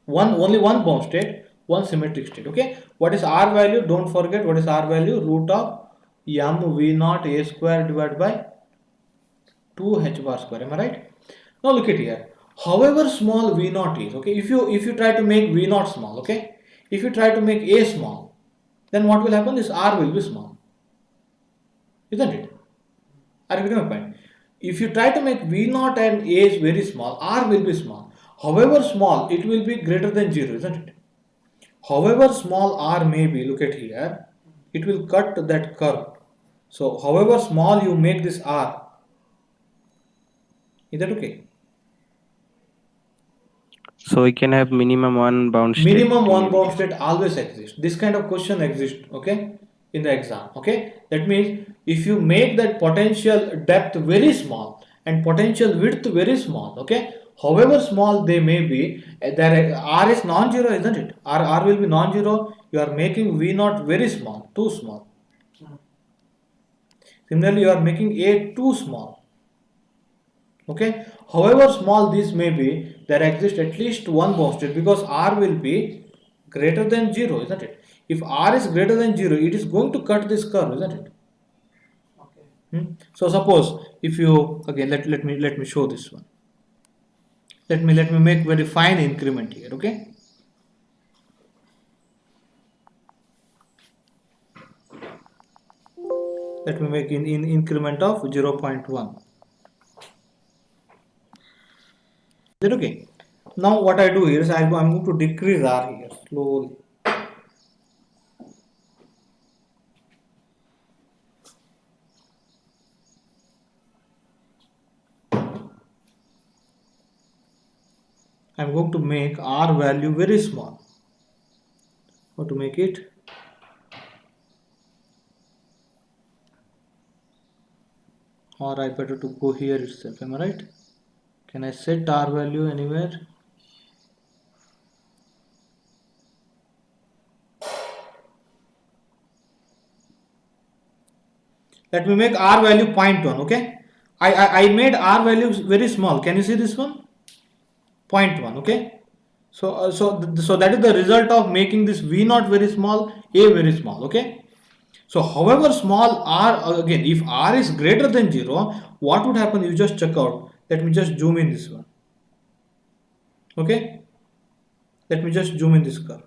only one bound state, one symmetric state. Okay, what is R value? Don't forget what is R value, root of m v naught a square divided by 2 h bar square, am I right? Now look at here, however small v naught is, okay, if you try to make v naught small, okay, if you try to make a small, then what will happen is R will be small. isn't it? Are you getting my point? If you try to make V naught and A is very small, R will be small. However small, it will be greater than 0, isn't it? However small R may be, look at here, it will cut that curve. So, however small you make this R, is that okay? So we can have minimum one bound state. Minimum in one every bound case. state always exists. This kind of question exists, okay, in the exam, okay. That means if you make that potential depth very small and potential width very small, okay, however small they may be, there R is non-zero, isn't it? R will be non-zero. You are making V naught very small, too small. Similarly, you are making A too small. Okay, however small this may be, there exists at least one bound state because R will be greater than 0, isn't it? If R is greater than 0, it is going to cut this curve, isn't it? So suppose if you again let me show this one. Let me make very fine increment here, okay? Let me make in increment of 0.1. Is that okay? Now what I do here is I'm going to decrease R here slowly. I'm going to make R value very small. How to make it? Or I better to go here itself, am I right? Can I set R value anywhere? Let me make R value 0.1, okay? I made R value very small. Can you see this one? 0.1, okay? So that is the result of making this V naught very small, A very small, okay? So however small R, again, if R is greater than 0, what would happen? You just check out. Let me just zoom in this one. Okay? Let me just zoom in this curve.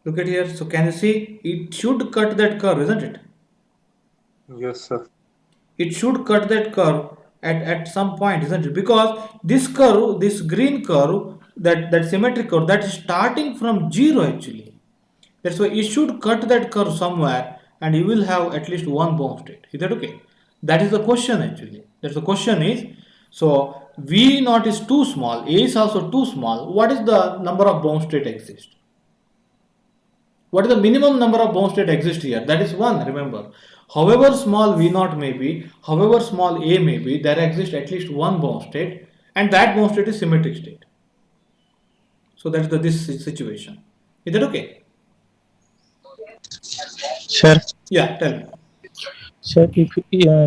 Look at here. So can you see? It should cut that curve, isn't it? Yes, sir. It should cut that curve at some point, isn't it? Because this curve, this green curve, that symmetric curve, that is starting from 0 actually. That's why it should cut that curve somewhere and you will have at least one bound state. Is that okay? That is the question actually. That's the question is, so V naught is too small, A is also too small. What is the number of bound state exist? What is the minimum number of bound state exist here? That is 1, remember. However small V naught may be, however small A may be, there exists at least one bound state and that bound state is symmetric state. So that's this situation. Is that okay? Sir, Yeah, tell me. sir, if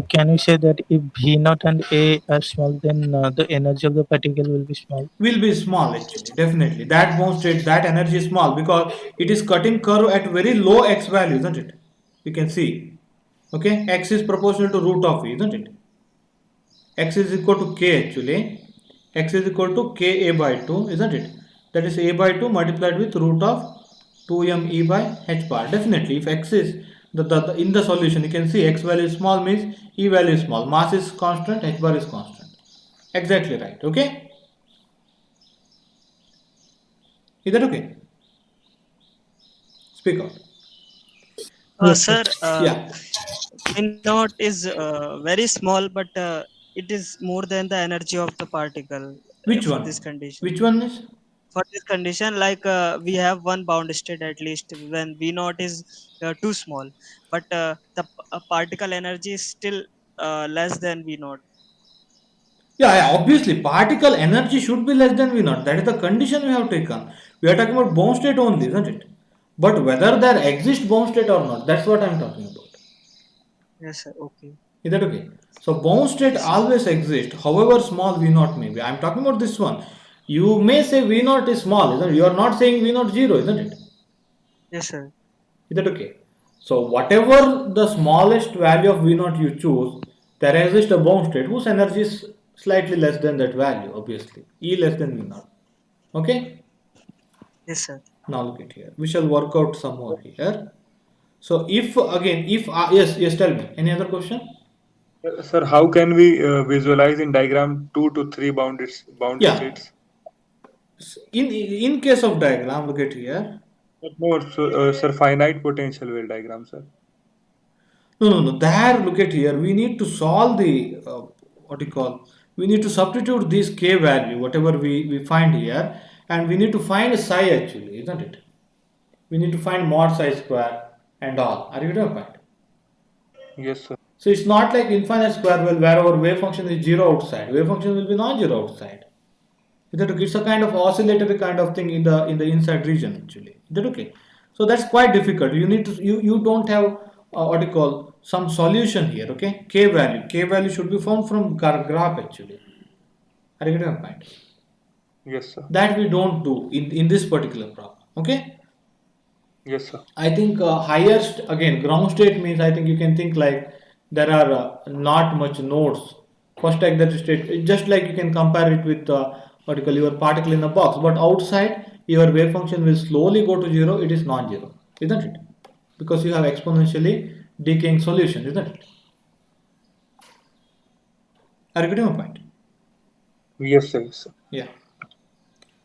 can you say that if V naught and A are small, then the energy of the particle will be small? Will be small actually, definitely. That bound state, that energy is small because it is cutting curve at very low x value, isn't it? You can see. Okay, x is proportional to root of e, isn't it? X is equal to k actually. X is equal to ka by 2, isn't it? That is a by 2 multiplied with root of 2m e by h bar. Definitely, if x is in the solution, you can see x value is small means e value is small. Mass is constant, h bar is constant. Exactly right. Okay. Is that okay? Speak out. Yes, Sir, Yeah. V naught is very small, but it is more than the energy of the particle Which for one? this condition. Which one is? For this condition, like we have one bound state at least when V naught is too small, but the particle energy is still less than V naught. Yeah, obviously, particle energy should be less than V naught. That is the condition we have taken. We are talking about bound state only, isn't it? But whether there exists bound state or not, that's what I am talking about. Yes, sir. Okay. Is that okay? So bound state always exists, however small V naught may be. I am talking about this one. You may say V naught is small, isn't it? You are not saying V naught 0, isn't it? Yes, sir. Is that okay? So whatever the smallest value of V naught you choose, there exists a bound state whose energy is slightly less than that value, obviously. E less than V naught. Okay? Yes, sir. Now look at here. We shall work out some more here. So if again, if yes, tell me. Any other question? Sir, how can we visualize in diagram 2 to 3 bound Yeah. states? In case of diagram, look at here. No, so, sir, finite potential wave diagram, sir. No. There, look at here. We need to solve the what you call. We need to substitute this k value, whatever we find here, and we need to find psi actually, isn't it? We need to find mod psi square and all. Are you getting my point? Yes, sir. So it's not like infinite square well where our wave function is zero outside. Wave function will be non-zero outside. Is that okay? It's a kind of oscillatory kind of thing in the inside region actually. Is that okay? So that's quite difficult. You need to you don't have what you call some solution here. Okay, k value should be found from graph actually. Are you getting my point? Yes, sir. That we don't do in this particular problem. Okay. Yes, sir. I think highest again ground state means I think you can think like there are not much nodes. First take that state just like you can compare it with what you call your particle in a box, but outside your wave function will slowly go to zero. It is non-zero, isn't it? Because you have exponentially decaying solution, isn't it? Are you getting my point? Yes, sir. Yes, sir. Yeah.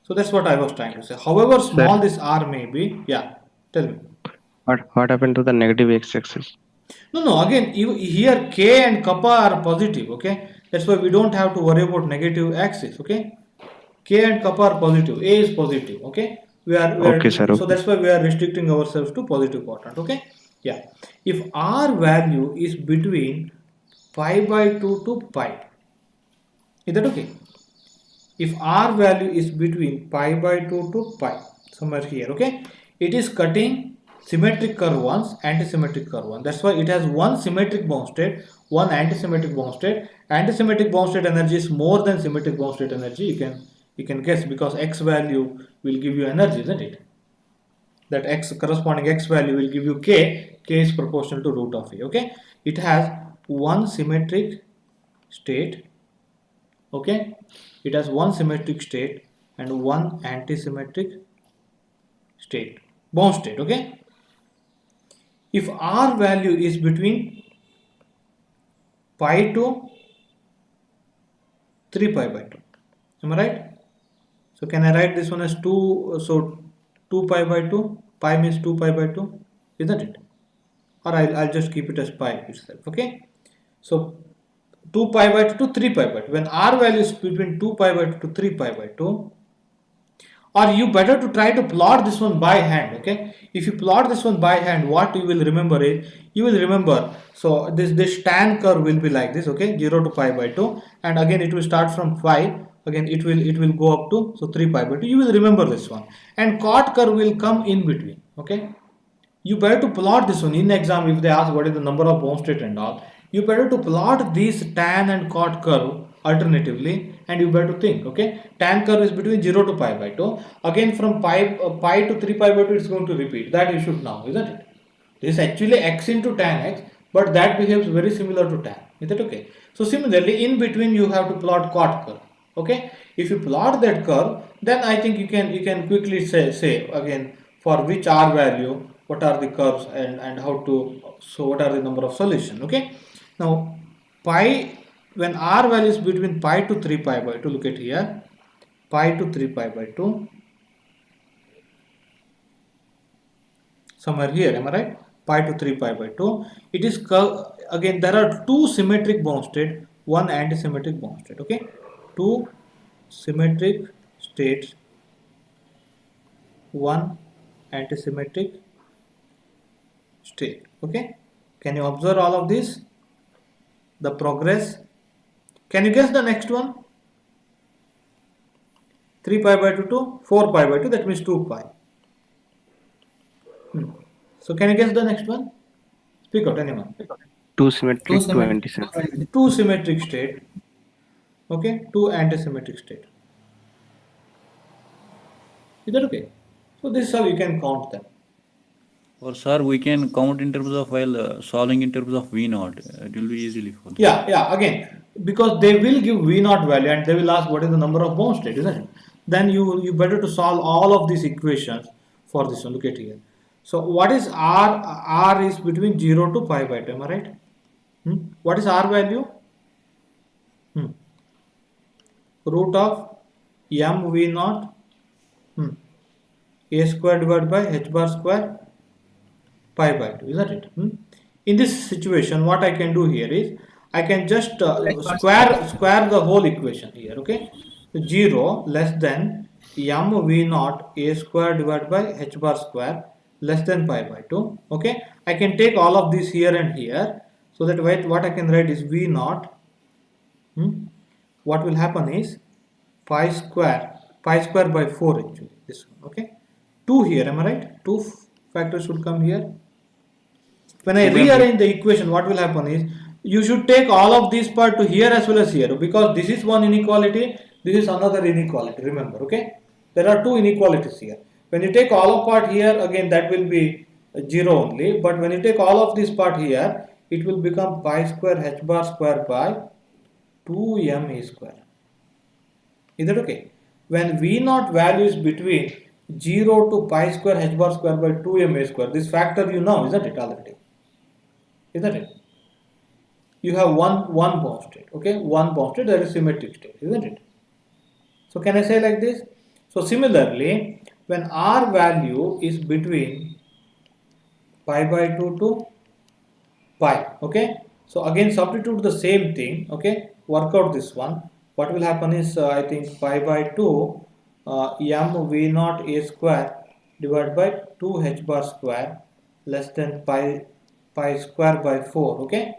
So that's what I was trying to say. However small this r may be, yeah. Tell me. What happened to the negative x-axis? No. Again, here K and kappa are positive. Okay, that's why we don't have to worry about negative axis. Okay, K and kappa are positive. A is positive. Okay, Okay, sir. so Okay. that's why we are restricting ourselves to positive quadrant. Okay, yeah. If R value is between pi by 2 to pi, is that okay? If R value is between pi by 2 to pi, somewhere here, okay, it is cutting symmetric curve once, anti-symmetric curve one. That's why it has one symmetric bound state, one anti-symmetric bound state. Anti-symmetric bound state energy is more than symmetric bound state energy. You can guess because x value will give you energy, isn't it? That x corresponding x value will give you k. K is proportional to root of a. Okay, it has one symmetric state. Okay, it has one symmetric state and one anti-symmetric state, bound state. Okay, if R value is between pi to 3 pi by 2, am I right? So can I write this one as 2, so 2 pi by 2, pi means 2 pi by 2, isn't it? Or I'll just keep it as pi itself. Okay, so 2 pi by 2 to 3 pi by 2. When R value is between 2 pi by 2 to 3 pi by 2, or you better to try to plot this one by hand. Okay, if you plot this one by hand, what you will remember is, you will remember, so this tan curve will be like this. Okay, 0 to pi by 2, and again it will start from 5, again it will go up to, so 3 pi by 2. You will remember this one, and cot curve will come in between. Okay, you better to plot this one in exam. If they ask what is the number of bound state and all, you better to plot this tan and cot curve alternatively, and you better to think. Okay, tan curve is between 0 to pi by 2. Again from pi to 3 pi by 2, it's going to repeat. That you should know, isn't it? This is actually x into tan x, but that behaves very similar to tan. Is that okay? So similarly, in between you have to plot cot curve. Okay, if you plot that curve, then I think you can quickly say again for which R value what are the curves and how to, so what are the number of solution. Okay, now pi, when R value is between pi to 3 pi by 2, look at here, pi to 3 pi by 2, somewhere here, am I right? Pi to 3 pi by 2, it is again there are two symmetric bound state, one anti-symmetric bound state. Okay, two symmetric states, one anti-symmetric state. Okay, can you observe all of this, the progress? Can you guess the next one? 3 pi by 2 to 4 pi by 2, that means 2 pi. So can you guess the next one? Speak out, anyone. Two symmetric, two anti-symmetric. Two symmetric state. Okay, two anti-symmetric state. Is that okay? So this is how you can count them. Or sir, we can count in terms of while solving in terms of V naught. It will be easily for them. Yeah. Again, because they will give V naught value and they will ask what is the number of bound state, isn't it? Then you better to solve all of these equations for this one. Look at here. So what is R? R is between 0 to pi by 2, am I right? What is R value? Root of m v naught a square divided by h bar square pi by 2, isn't it? In this situation, what I can do here is I can just square the whole equation here. Okay, 0 less than m v naught a square divided by h bar square less than pi by 2. Okay, I can take all of this here and here, so that what I can write is v naught. What will happen is pi square by 4 actually, this one. Okay, 2 here, am I right? 2 factors should come here. When I rearrange the equation, what will happen is you should take all of this part to here as well as here, because this is one inequality, this is another inequality, remember. Okay, there are two inequalities here. When you take all of part here, again that will be 0 only, but when you take all of this part here, it will become pi square h bar square by 2m a square. Is that okay? When v naught value is between 0 to pi square h bar square by 2m a square, this factor you know, isn't it already? Isn't it? You have one bound state, okay? One bound state, that is symmetric state, isn't it? So can I say like this? So similarly, when R value is between pi by 2 to pi, okay? So again substitute the same thing, okay? Work out this one. What will happen is I think pi by 2 m v naught a square divided by 2 h bar square less than pi square by 4. Okay,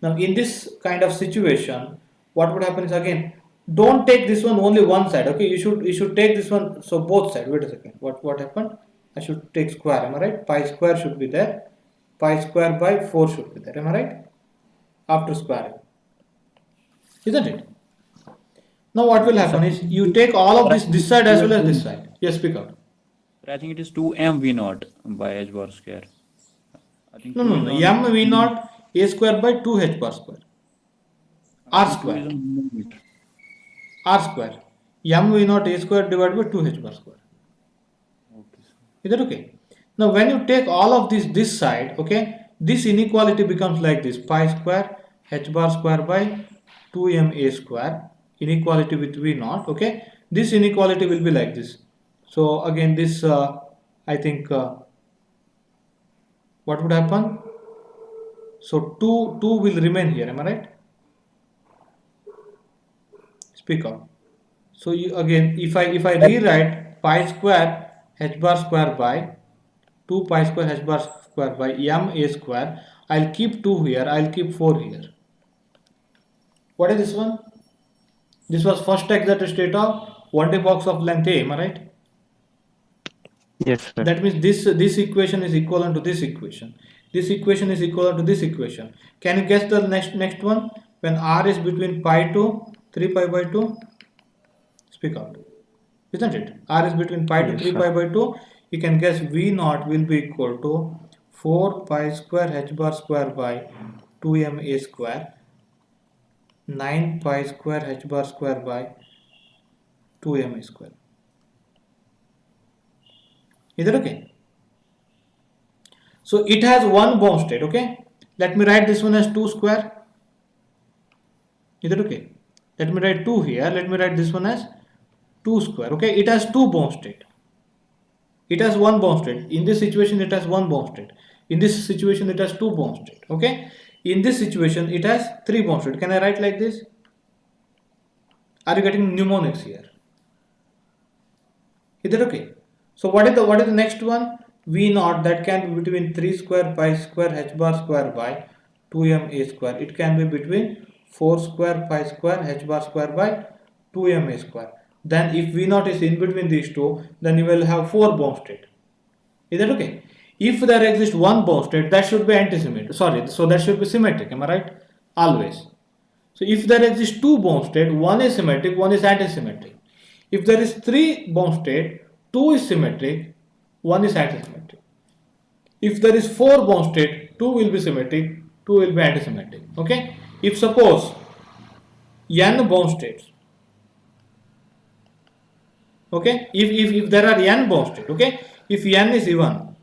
now in this kind of situation, what would happen is, again, don't take this one only one side. Okay, you should take this one, so both sides. Wait a second, what happened? I should take square, am I right? Pi square should be there, pi square by 4 should be there, am I right? After squaring, isn't it? Now what will happen is you take all of this side as well as this side. Yes, speak out. I think it is 2m v naught by h bar square. I think No, m v naught a square by 2 h bar square. R square. R square. M v naught a square divided by 2 h bar square. Okay. Is that okay? Now when you take all of this side, okay, this inequality becomes like this: pi square h bar square by 2m a square, inequality with v naught. Okay, this inequality will be like this. So again, this I think what would happen? So 2 will remain here, am I right? Speak out. So you, again, if I rewrite pi square h bar square by 2 pi square h bar square by m a square, I'll keep 2 here, I'll keep 4 here. What is this one? This was first exact state of 1D box of length a, am I right? Yes, sir. That means this equation is equivalent to this equation. This equation is equivalent to this equation. Can you guess the next one? When r is between pi to 3 pi by 2? Speak out. Isn't it? R is between pi to 3 pi by 2. You can guess v naught will be equal to 4 pi square h bar square by 2m a square, 9 pi square h bar square by 2m a square. Is that okay? So it has one bound state. Okay, let me write this one as 2 square. Is that okay? Let me write 2 here. Let me write this one as 2 square. Okay, it has two bound state. It has one bound state. In this situation, it has one bound state. In this situation, it has two bound state. Okay, in this situation, it has 3 bound state. Can I write like this? Are you getting mnemonics here? Is that okay? So what is the next one? V naught, that can be between 3 square pi square h bar square by 2m a square. It can be between 4 square pi square h bar square by 2m a square. Then if V naught is in between these two, then you will have 4 bound state. Is that okay? If there exists one bound state, that should be antisymmetric. Sorry, so that should be symmetric. Am I right? Always. So if there exists 2 bound state, one is symmetric, one is antisymmetric. If there is 3 bound state, 2 is symmetric, 1 is antisymmetric. If there is 4 bound state, 2 will be symmetric, 2 will be antisymmetric. Okay? If suppose n bound states, okay, if there are n bound states, okay, if n is even,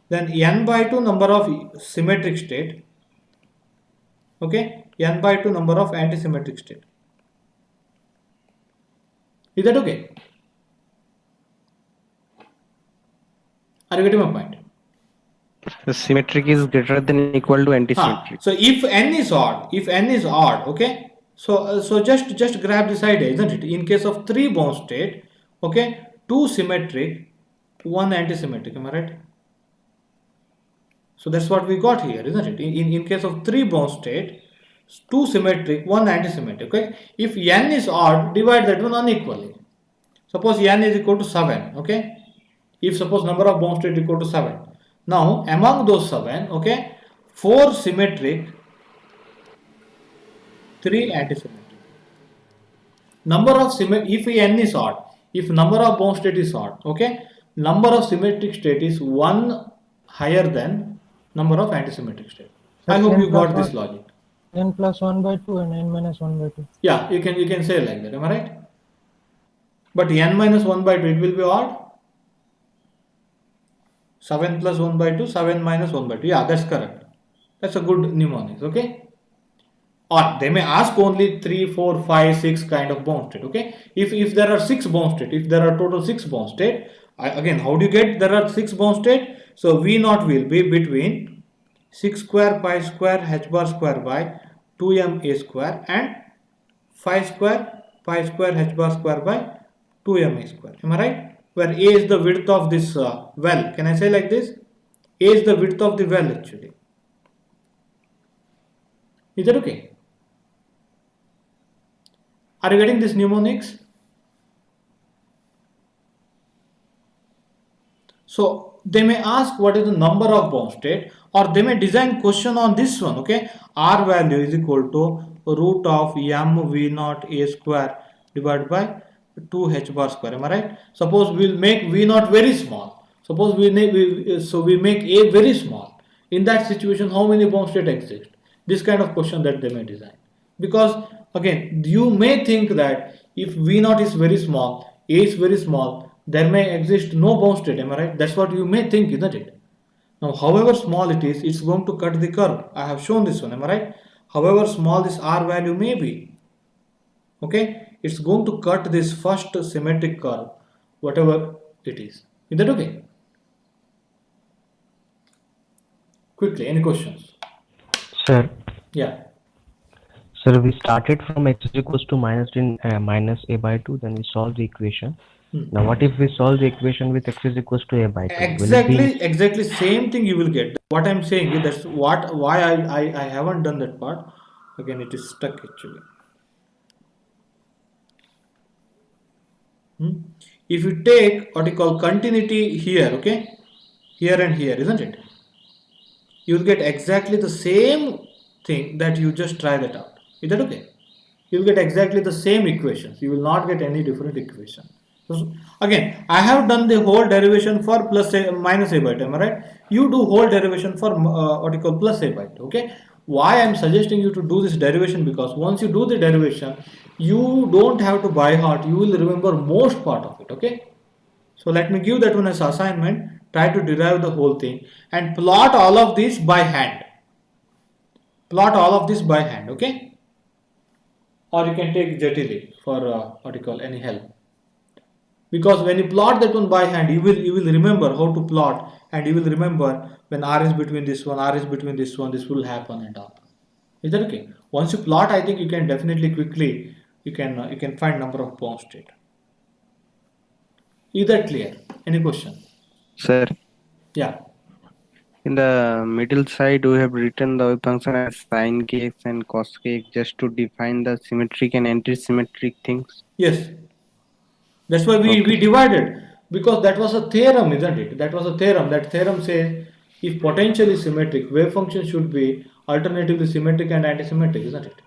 then n by 2 number of symmetric state, okay, n by 2 number of anti-symmetric state. Is that okay? Are you getting my point? The symmetric is greater than or equal to anti-symmetric. So if n is odd, okay. So just grab this idea, isn't it? In case of 3 bound state, okay, 2 symmetric, 1 anti-symmetric. Am I right? So that's what we got here, isn't it? In case of 3 bound state, 2 symmetric, 1 anti-symmetric. Okay. If n is odd, divide that one unequally. Suppose n is equal to 7. Okay. If suppose number of bound state equal to 7. Now among those 7, okay, 4 symmetric, 3 anti-symmetric. Number of if n is odd, if number of bound state is odd, okay, number of symmetric state is 1 higher than number of anti-symmetric state. I hope you got this logic. n plus 1 by 2 and n minus 1 by 2. Yeah, you can say like that. Am I right? But n minus 1 by 2, it will be odd. 7 plus 1 by 2, 7 minus 1 by 2. Yeah, that's correct. That's a good mnemonics, okay? Or they may ask only 3, 4, 5, 6 kind of bound state, okay? If there are 6 bound state, if there are total 6 bound state, again, how do you get there are 6 bound state? So V naught will be between 6 square pi square h bar square by 2m a square and 5 square pi square h bar square by 2m a square. Am I right? Where a is the width of this well. Can I say like this? A is the width of the well actually. Is that okay? Are you getting this mnemonics? So they may ask what is the number of bound state, or they may design question on this one, okay? R value is equal to root of m v naught a square divided by 2 h bar square. Am I right? Suppose we'll make v naught very small. Suppose we make a very small. In that situation, how many bound state exist? This kind of question that they may design. Because again, you may think that if v naught is very small, a is very small, there may exist no bound state. Am I right? That's what you may think, isn't it? Now, however small it is, it's going to cut the curve. I have shown this one. Am I right? However small this r value may be, okay, it's going to cut this first symmetric curve, whatever it is. Is that okay? Quickly, any questions? Sir, Yeah. sir, we started from x is equals to minus a by 2, then we solve the equation. Now, what if we solve the equation with x is equals to a by 2? Exactly same thing you will get. What I'm saying is that's why I haven't done that part. Again, it is stuck actually. If you take what you call continuity here, okay, here and here, isn't it? You will get exactly the same thing that you just try that out. Is that okay? You will get exactly the same equations. You will not get any different equation. So again, I have done the whole derivation for plus a minus a by 2. Am I right? You do whole derivation for what you call plus a by 2. Okay. Why I am suggesting you to do this derivation? Because once you do the derivation, you don't have to by heart. You will remember most part of it. Okay. So let me give that one as assignment. Try to derive the whole thing and plot all of this by hand. Plot all of this by hand. Okay. Or you can take Jetili for what you call any help. Because when you plot that one by hand, you will remember how to plot, and you will remember when r is between this one, r is between this one, this will happen and all. Is that okay? Once you plot, I think you can definitely quickly you can find number of bound state. Is that clear? Any question? Sir, Yeah. in the middle side, we have written the wave function as sin kx and cos kx just to define the symmetric and anti-symmetric things. Yes. That's why we divided, because that was a theorem, isn't it? That was a theorem. That theorem says if potentially symmetric, wave function should be alternatively symmetric and anti-symmetric, isn't it?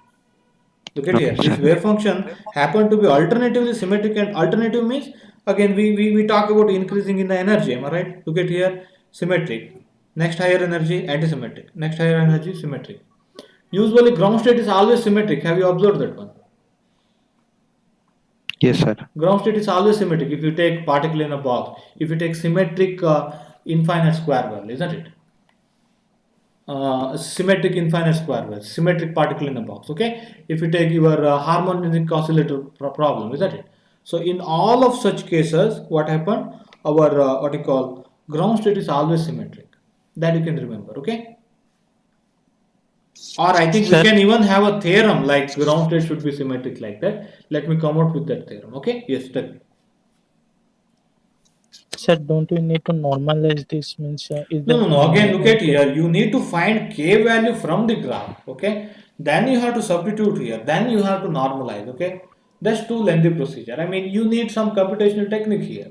Look at here. This wave function happened to be alternatively symmetric, and alternative means again we talk about increasing in the energy. Am I right? Look at here, symmetric. Next higher energy, anti-symmetric. Next higher energy, symmetric. Usually ground state is always symmetric. Have you observed that one? Yes, sir. Ground state is always symmetric. If you take particle in a box, if you take symmetric infinite square well, isn't it? Symmetric infinite square well, symmetric particle in a box. Okay, if you take your harmonic oscillator problem, isn't it? So in all of such cases, what happened? Our what you call ground state is always symmetric. That you can remember. Okay. Or I think we Sir, can even have a theorem like ground state should be symmetric like that. Let me come out with that theorem. Okay. Yes. Tell me. sir, don't we need to normalize this? Means is No, there no, no no. Again, look normal at here. You need to find k value from the graph. Okay. Then you have to substitute here. Then you have to normalize. Okay. That's too lengthy procedure. I mean, you need some computational technique here.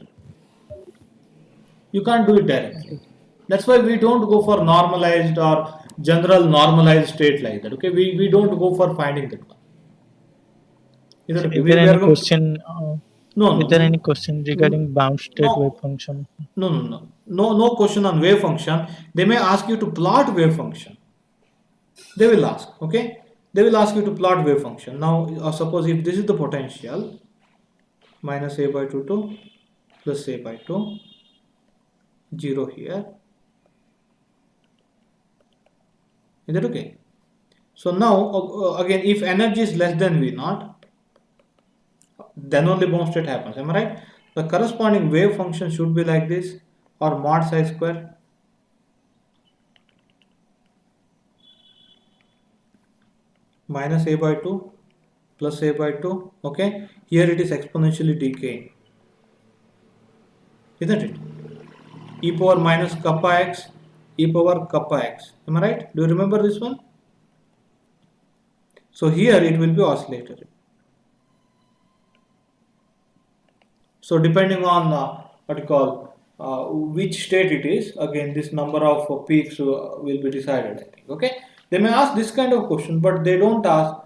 You can't do it directly. That's why we don't go for normalized or general normalized state like that. Okay. We don't go for finding that one. Is that So okay? is there We any are going. question? No, Is there any no, question no, regarding bound state wave no, function? no question on wave function. They may ask you to plot wave function. They will ask, okay? They will ask you to plot wave function. Now, suppose if this is the potential, minus a by 2 to plus a by 2, 0 here. Is that okay? So now, again, if energy is less than V naught, then only bound state happens. Am I right? The corresponding wave function should be like this, or mod psi square minus a by 2 plus a by 2. Okay, here it is exponentially decaying, isn't it? E power minus kappa x, e power kappa x. Am I right? Do you remember this one? So here it will be oscillatory. So depending on what you call which state it is, again this number of peaks will be decided. I think. Okay, they may ask this kind of question, but they don't ask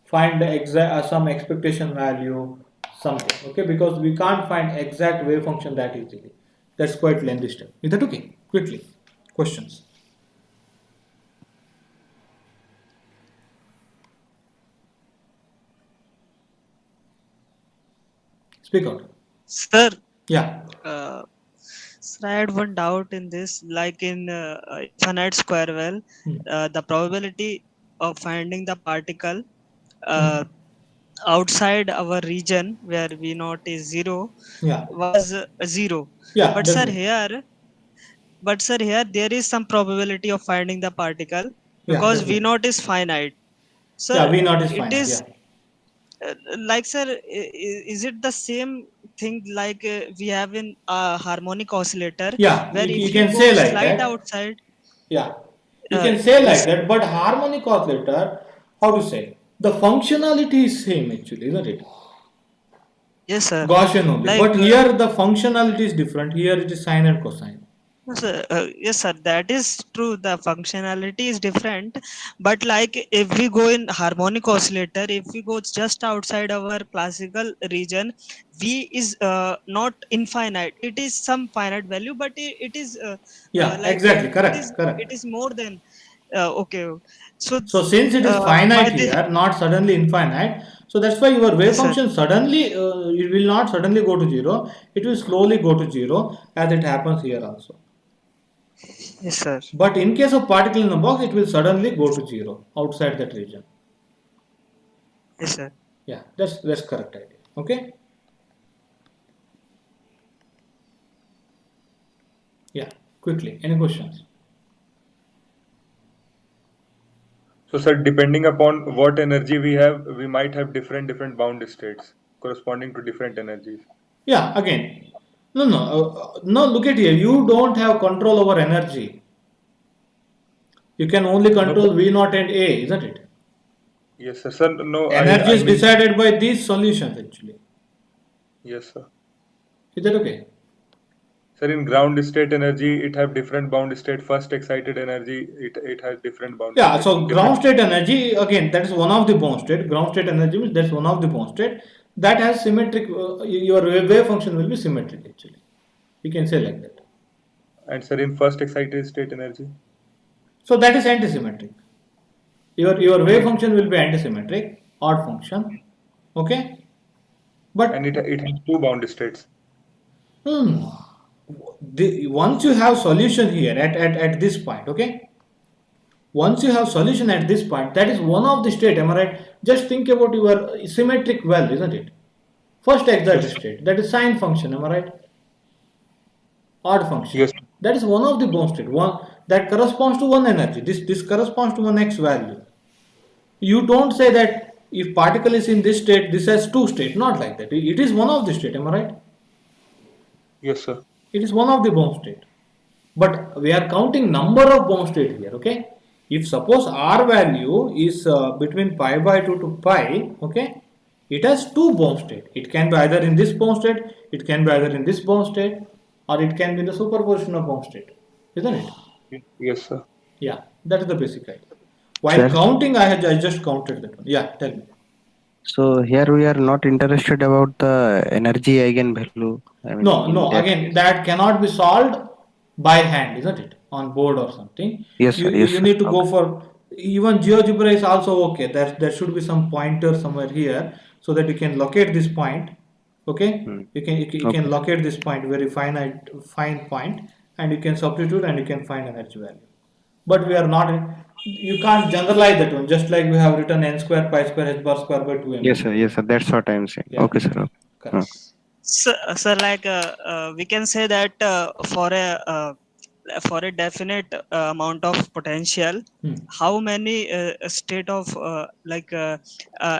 find the exact some expectation value something. Okay, because we can't find exact wave function that easily. That's quite lengthy step. Is that okay? Quickly, questions. Speak out. Sir, Yeah. sir, I had one doubt in this. Like in finite square well, the probability of finding the particle outside our region where V naught is 0 Yeah. was 0. Yeah. But That's sir, it. here there is some probability of finding the particle Yeah. because That's V it. naught is finite. Yeah. Sir, V naught is it finite. is Yeah. like sir, is it the same thing like we have in harmonic oscillator Yeah. where You if you can go say like slide that. outside? Yeah, you can say like Yes, that, but harmonic oscillator, how to say? The functionality is same actually, isn't it? yes, sir. Gaussian only. Like But here the functionality is different. Here it is sine and cosine. yes, sir. That is true. The functionality is different, but like if we go in harmonic oscillator, if we go just outside our classical region, V is not infinite. It is some finite value, but it is Yeah, like exactly. it Correct. is more than okay. So So since it is by finite this, here, not suddenly infinite, so that's why your wave yes, sir. function suddenly, it will not suddenly go to 0. It will slowly go to 0 as it happens here also. Yes, sir. But in case of particle in the box, it will suddenly go to 0 outside that region. Yes, sir. Yeah, that's correct idea. Okay. Yeah, quickly. Any questions? So, sir, depending upon what energy we have, we might have different bound states corresponding to different energies. Yeah, again. No, look at here. You don't have control over energy. You can only No, control V naught and A, isn't it? yes, sir. Sir, no, Energy I is mean, decided by these solutions actually. yes, sir. Is that okay? Sir, in ground state energy, it have different bound state. First excited energy, it has different bound Yeah, state. so ground state energy, again, that is one of the bound state. Ground state energy means that's one of the bound state. That has symmetric, your wave function will be symmetric actually. You can say like that. And sir, in first excited state energy, So that is antisymmetric. Your wave function will be antisymmetric, odd function. Okay? But and it has two bound states. hmm, once you have solution here at this point, okay, once you have solution at this point, that is one of the state, am I right? Just think about your symmetric well, isn't it? First exact state, that is sine function, am I right? Odd function. Yes. That is one of the bound state, one that corresponds to one energy. This corresponds to one x value. You don't say that if particle is in this state, this has two states. Not like that. It is one of the state, am I right? Yes, sir. It is one of the bound state. But we are counting number of bound state here, okay? If suppose R value is between pi by 2 to pi, okay, it has two bound state. It can be either in this bound state, it can be either in this bound state, or it can be the superposition of bound state, isn't it? Yes, sir. Yeah, that is the basic idea. While counting, I just counted that one. Yeah, tell me. So here we are not interested about the energy eigenvalue. I mean, No, again, that cannot be solved by hand, isn't it? On board or something. Yes, sir. You need to go for, even GeoGebra is also okay. There should be some pointer somewhere here so that you can locate this point. Okay, you can locate this point, very fine point, and you can substitute and you can find energy value. But we are not. You can't generalize that one. Just like we have written n square pi square h bar square by 2m. Yes, sir. Yes, sir. That's what I'm saying. Yeah. Okay, sir. Correct. So like we can say that for a definite amount of potential, how many state of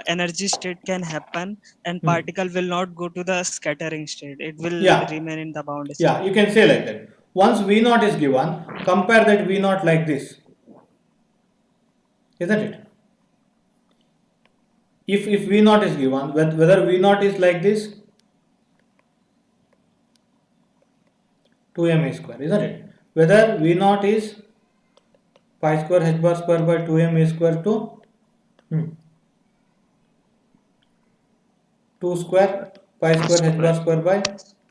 energy state can happen, and particle will not go to the scattering state. It will remain in the bound state. Yeah, you can say like that. Once V naught is given, compare that V naught like this, isn't it? If V naught is given, whether V naught is like this, 2m square, isn't it? Whether V naught is pi square h bar square by 2m square to 2 square pi square h bar square by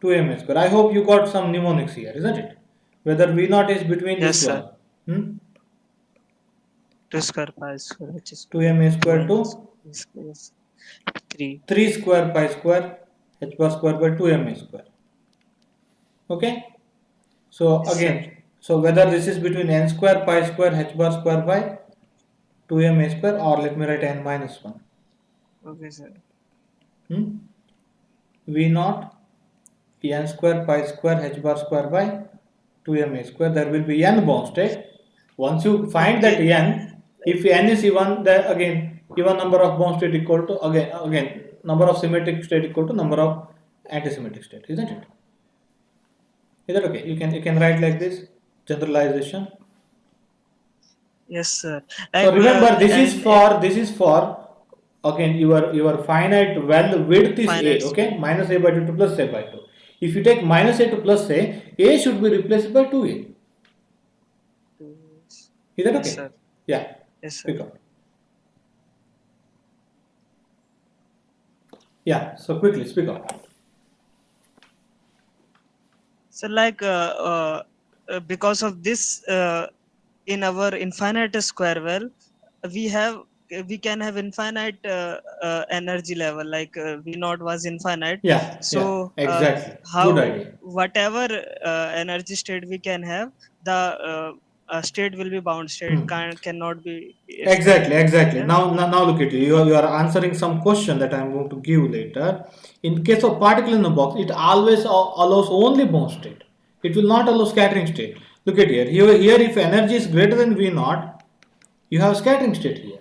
2m square. I hope you got some mnemonics here, isn't it? Whether V naught is between this one. 2 square pi square h square 2m square to 3 square pi square h bar square by 2m square. Okay. So again, so whether this is between n square pi square h bar square by 2m square, or let me write n minus 1. Okay, sir. V naught n square pi square h bar square by 2m square. There will be n bound state. Once you find that n, if n is even, then again even number of bound state equal to again number of symmetric state equal to number of antisymmetric state, isn't it? Is that okay? You can write like this generalization. Yes, sir. So remember, this is for again your finite well width is finite. a, okay, minus a by 2 to plus a by 2. If you take minus a to plus a should be replaced by 2a. Is that okay? Yes, sir. Yeah. Yes, sir. Speak up. Yeah. So quickly speak up. So like because of this, in our infinite square well, we can have infinite energy level, like V naught was infinite. Yeah. So exactly. how Good idea. whatever energy state we can have, the state will be bound state. It cannot be Exactly. Yeah. Now look at you are answering some question that I am going to give later. In case of particle in the box, it always allows only bound state. It will not allow scattering state. Look at here. Here if energy is greater than V naught, you have scattering state here.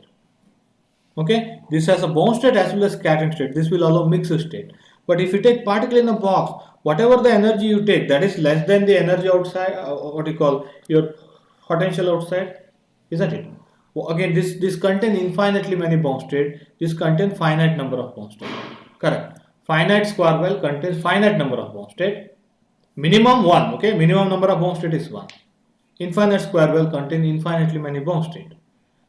Okay, this has a bound state as well as scattering state. This will allow mixed state. But if you take particle in a box, whatever the energy you take, that is less than the energy outside, what you call your potential outside, isn't it? Well, again, this contain infinitely many bound state. This contain finite number of bound state. Correct. Finite square well contains finite number of bound state. Minimum 1. Okay, minimum number of bound state is 1. Infinite square well contain infinitely many bound state.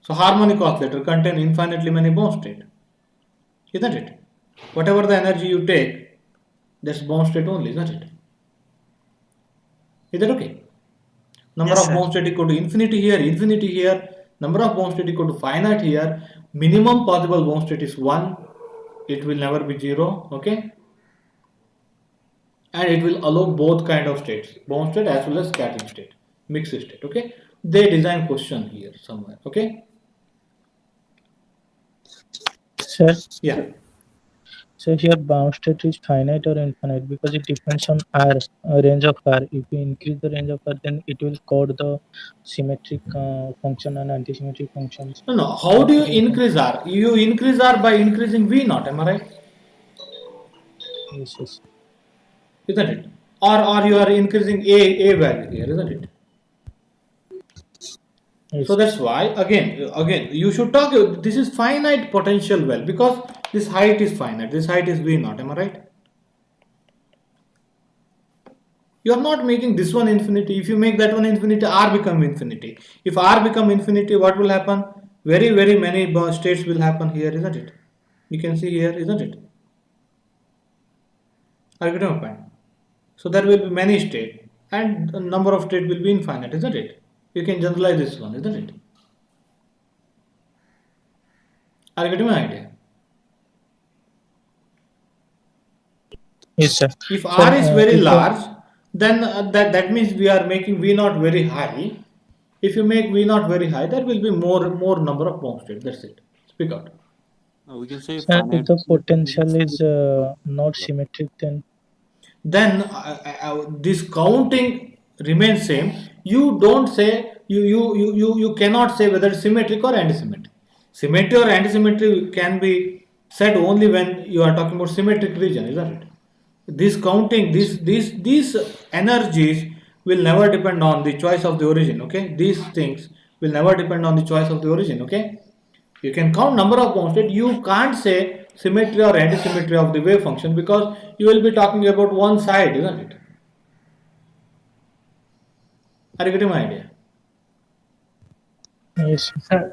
So harmonic oscillator contain infinitely many bound state, isn't it? Whatever the energy you take, that's bound state only, isn't it? Is that okay? Number Yes, of sir. bound state equal to infinity here. Number of bound state equal to finite here. Minimum possible bound state is 1. It will never be 0. Okay. and it will allow both kind of states, bound state as well as scattering state, mixed state. Okay, they design question here somewhere. Okay, Sir, yeah. so here bound state is finite or infinite because it depends on R, range of R. If you increase the range of R, then it will code the symmetric function and antisymmetric functions. No, no. How do you increase R? You increase R by increasing V naught. Am I right? Yes, yes. Isn't it? Or you are increasing a value here, isn't it? Yes. So that's why again you should talk. This is finite potential well because this height is finite. This height is V naught. Am I right? You are not making this one infinity. If you make that one infinity, R become infinity. If R become infinity, what will happen? Very many states will happen here, isn't it? You can see here, isn't it? Are you getting my point? So there will be many states, and the number of states will be infinite, isn't it? You can generalize this one, isn't it? Are you getting my idea? Yes, sir. If R is very if large, then that means we are making V naught very high. If you make V naught very high, there will be more number of bound states. That's it. Speak out. We can say if finite. the potential is not symmetric, then this counting remains same. You don't say you cannot say whether it's symmetric or antisymmetric. Symmetry or antisymmetry can be said only when you are talking about symmetric region, isn't it? This counting, these energies will never depend on the choice of the origin. Okay, these things will never depend on the choice of the origin. Okay, you can count number of bound states. You can't say symmetry or antisymmetry of the wave function because you will be talking about one side, isn't it? Are you getting my idea? yes. Yeah.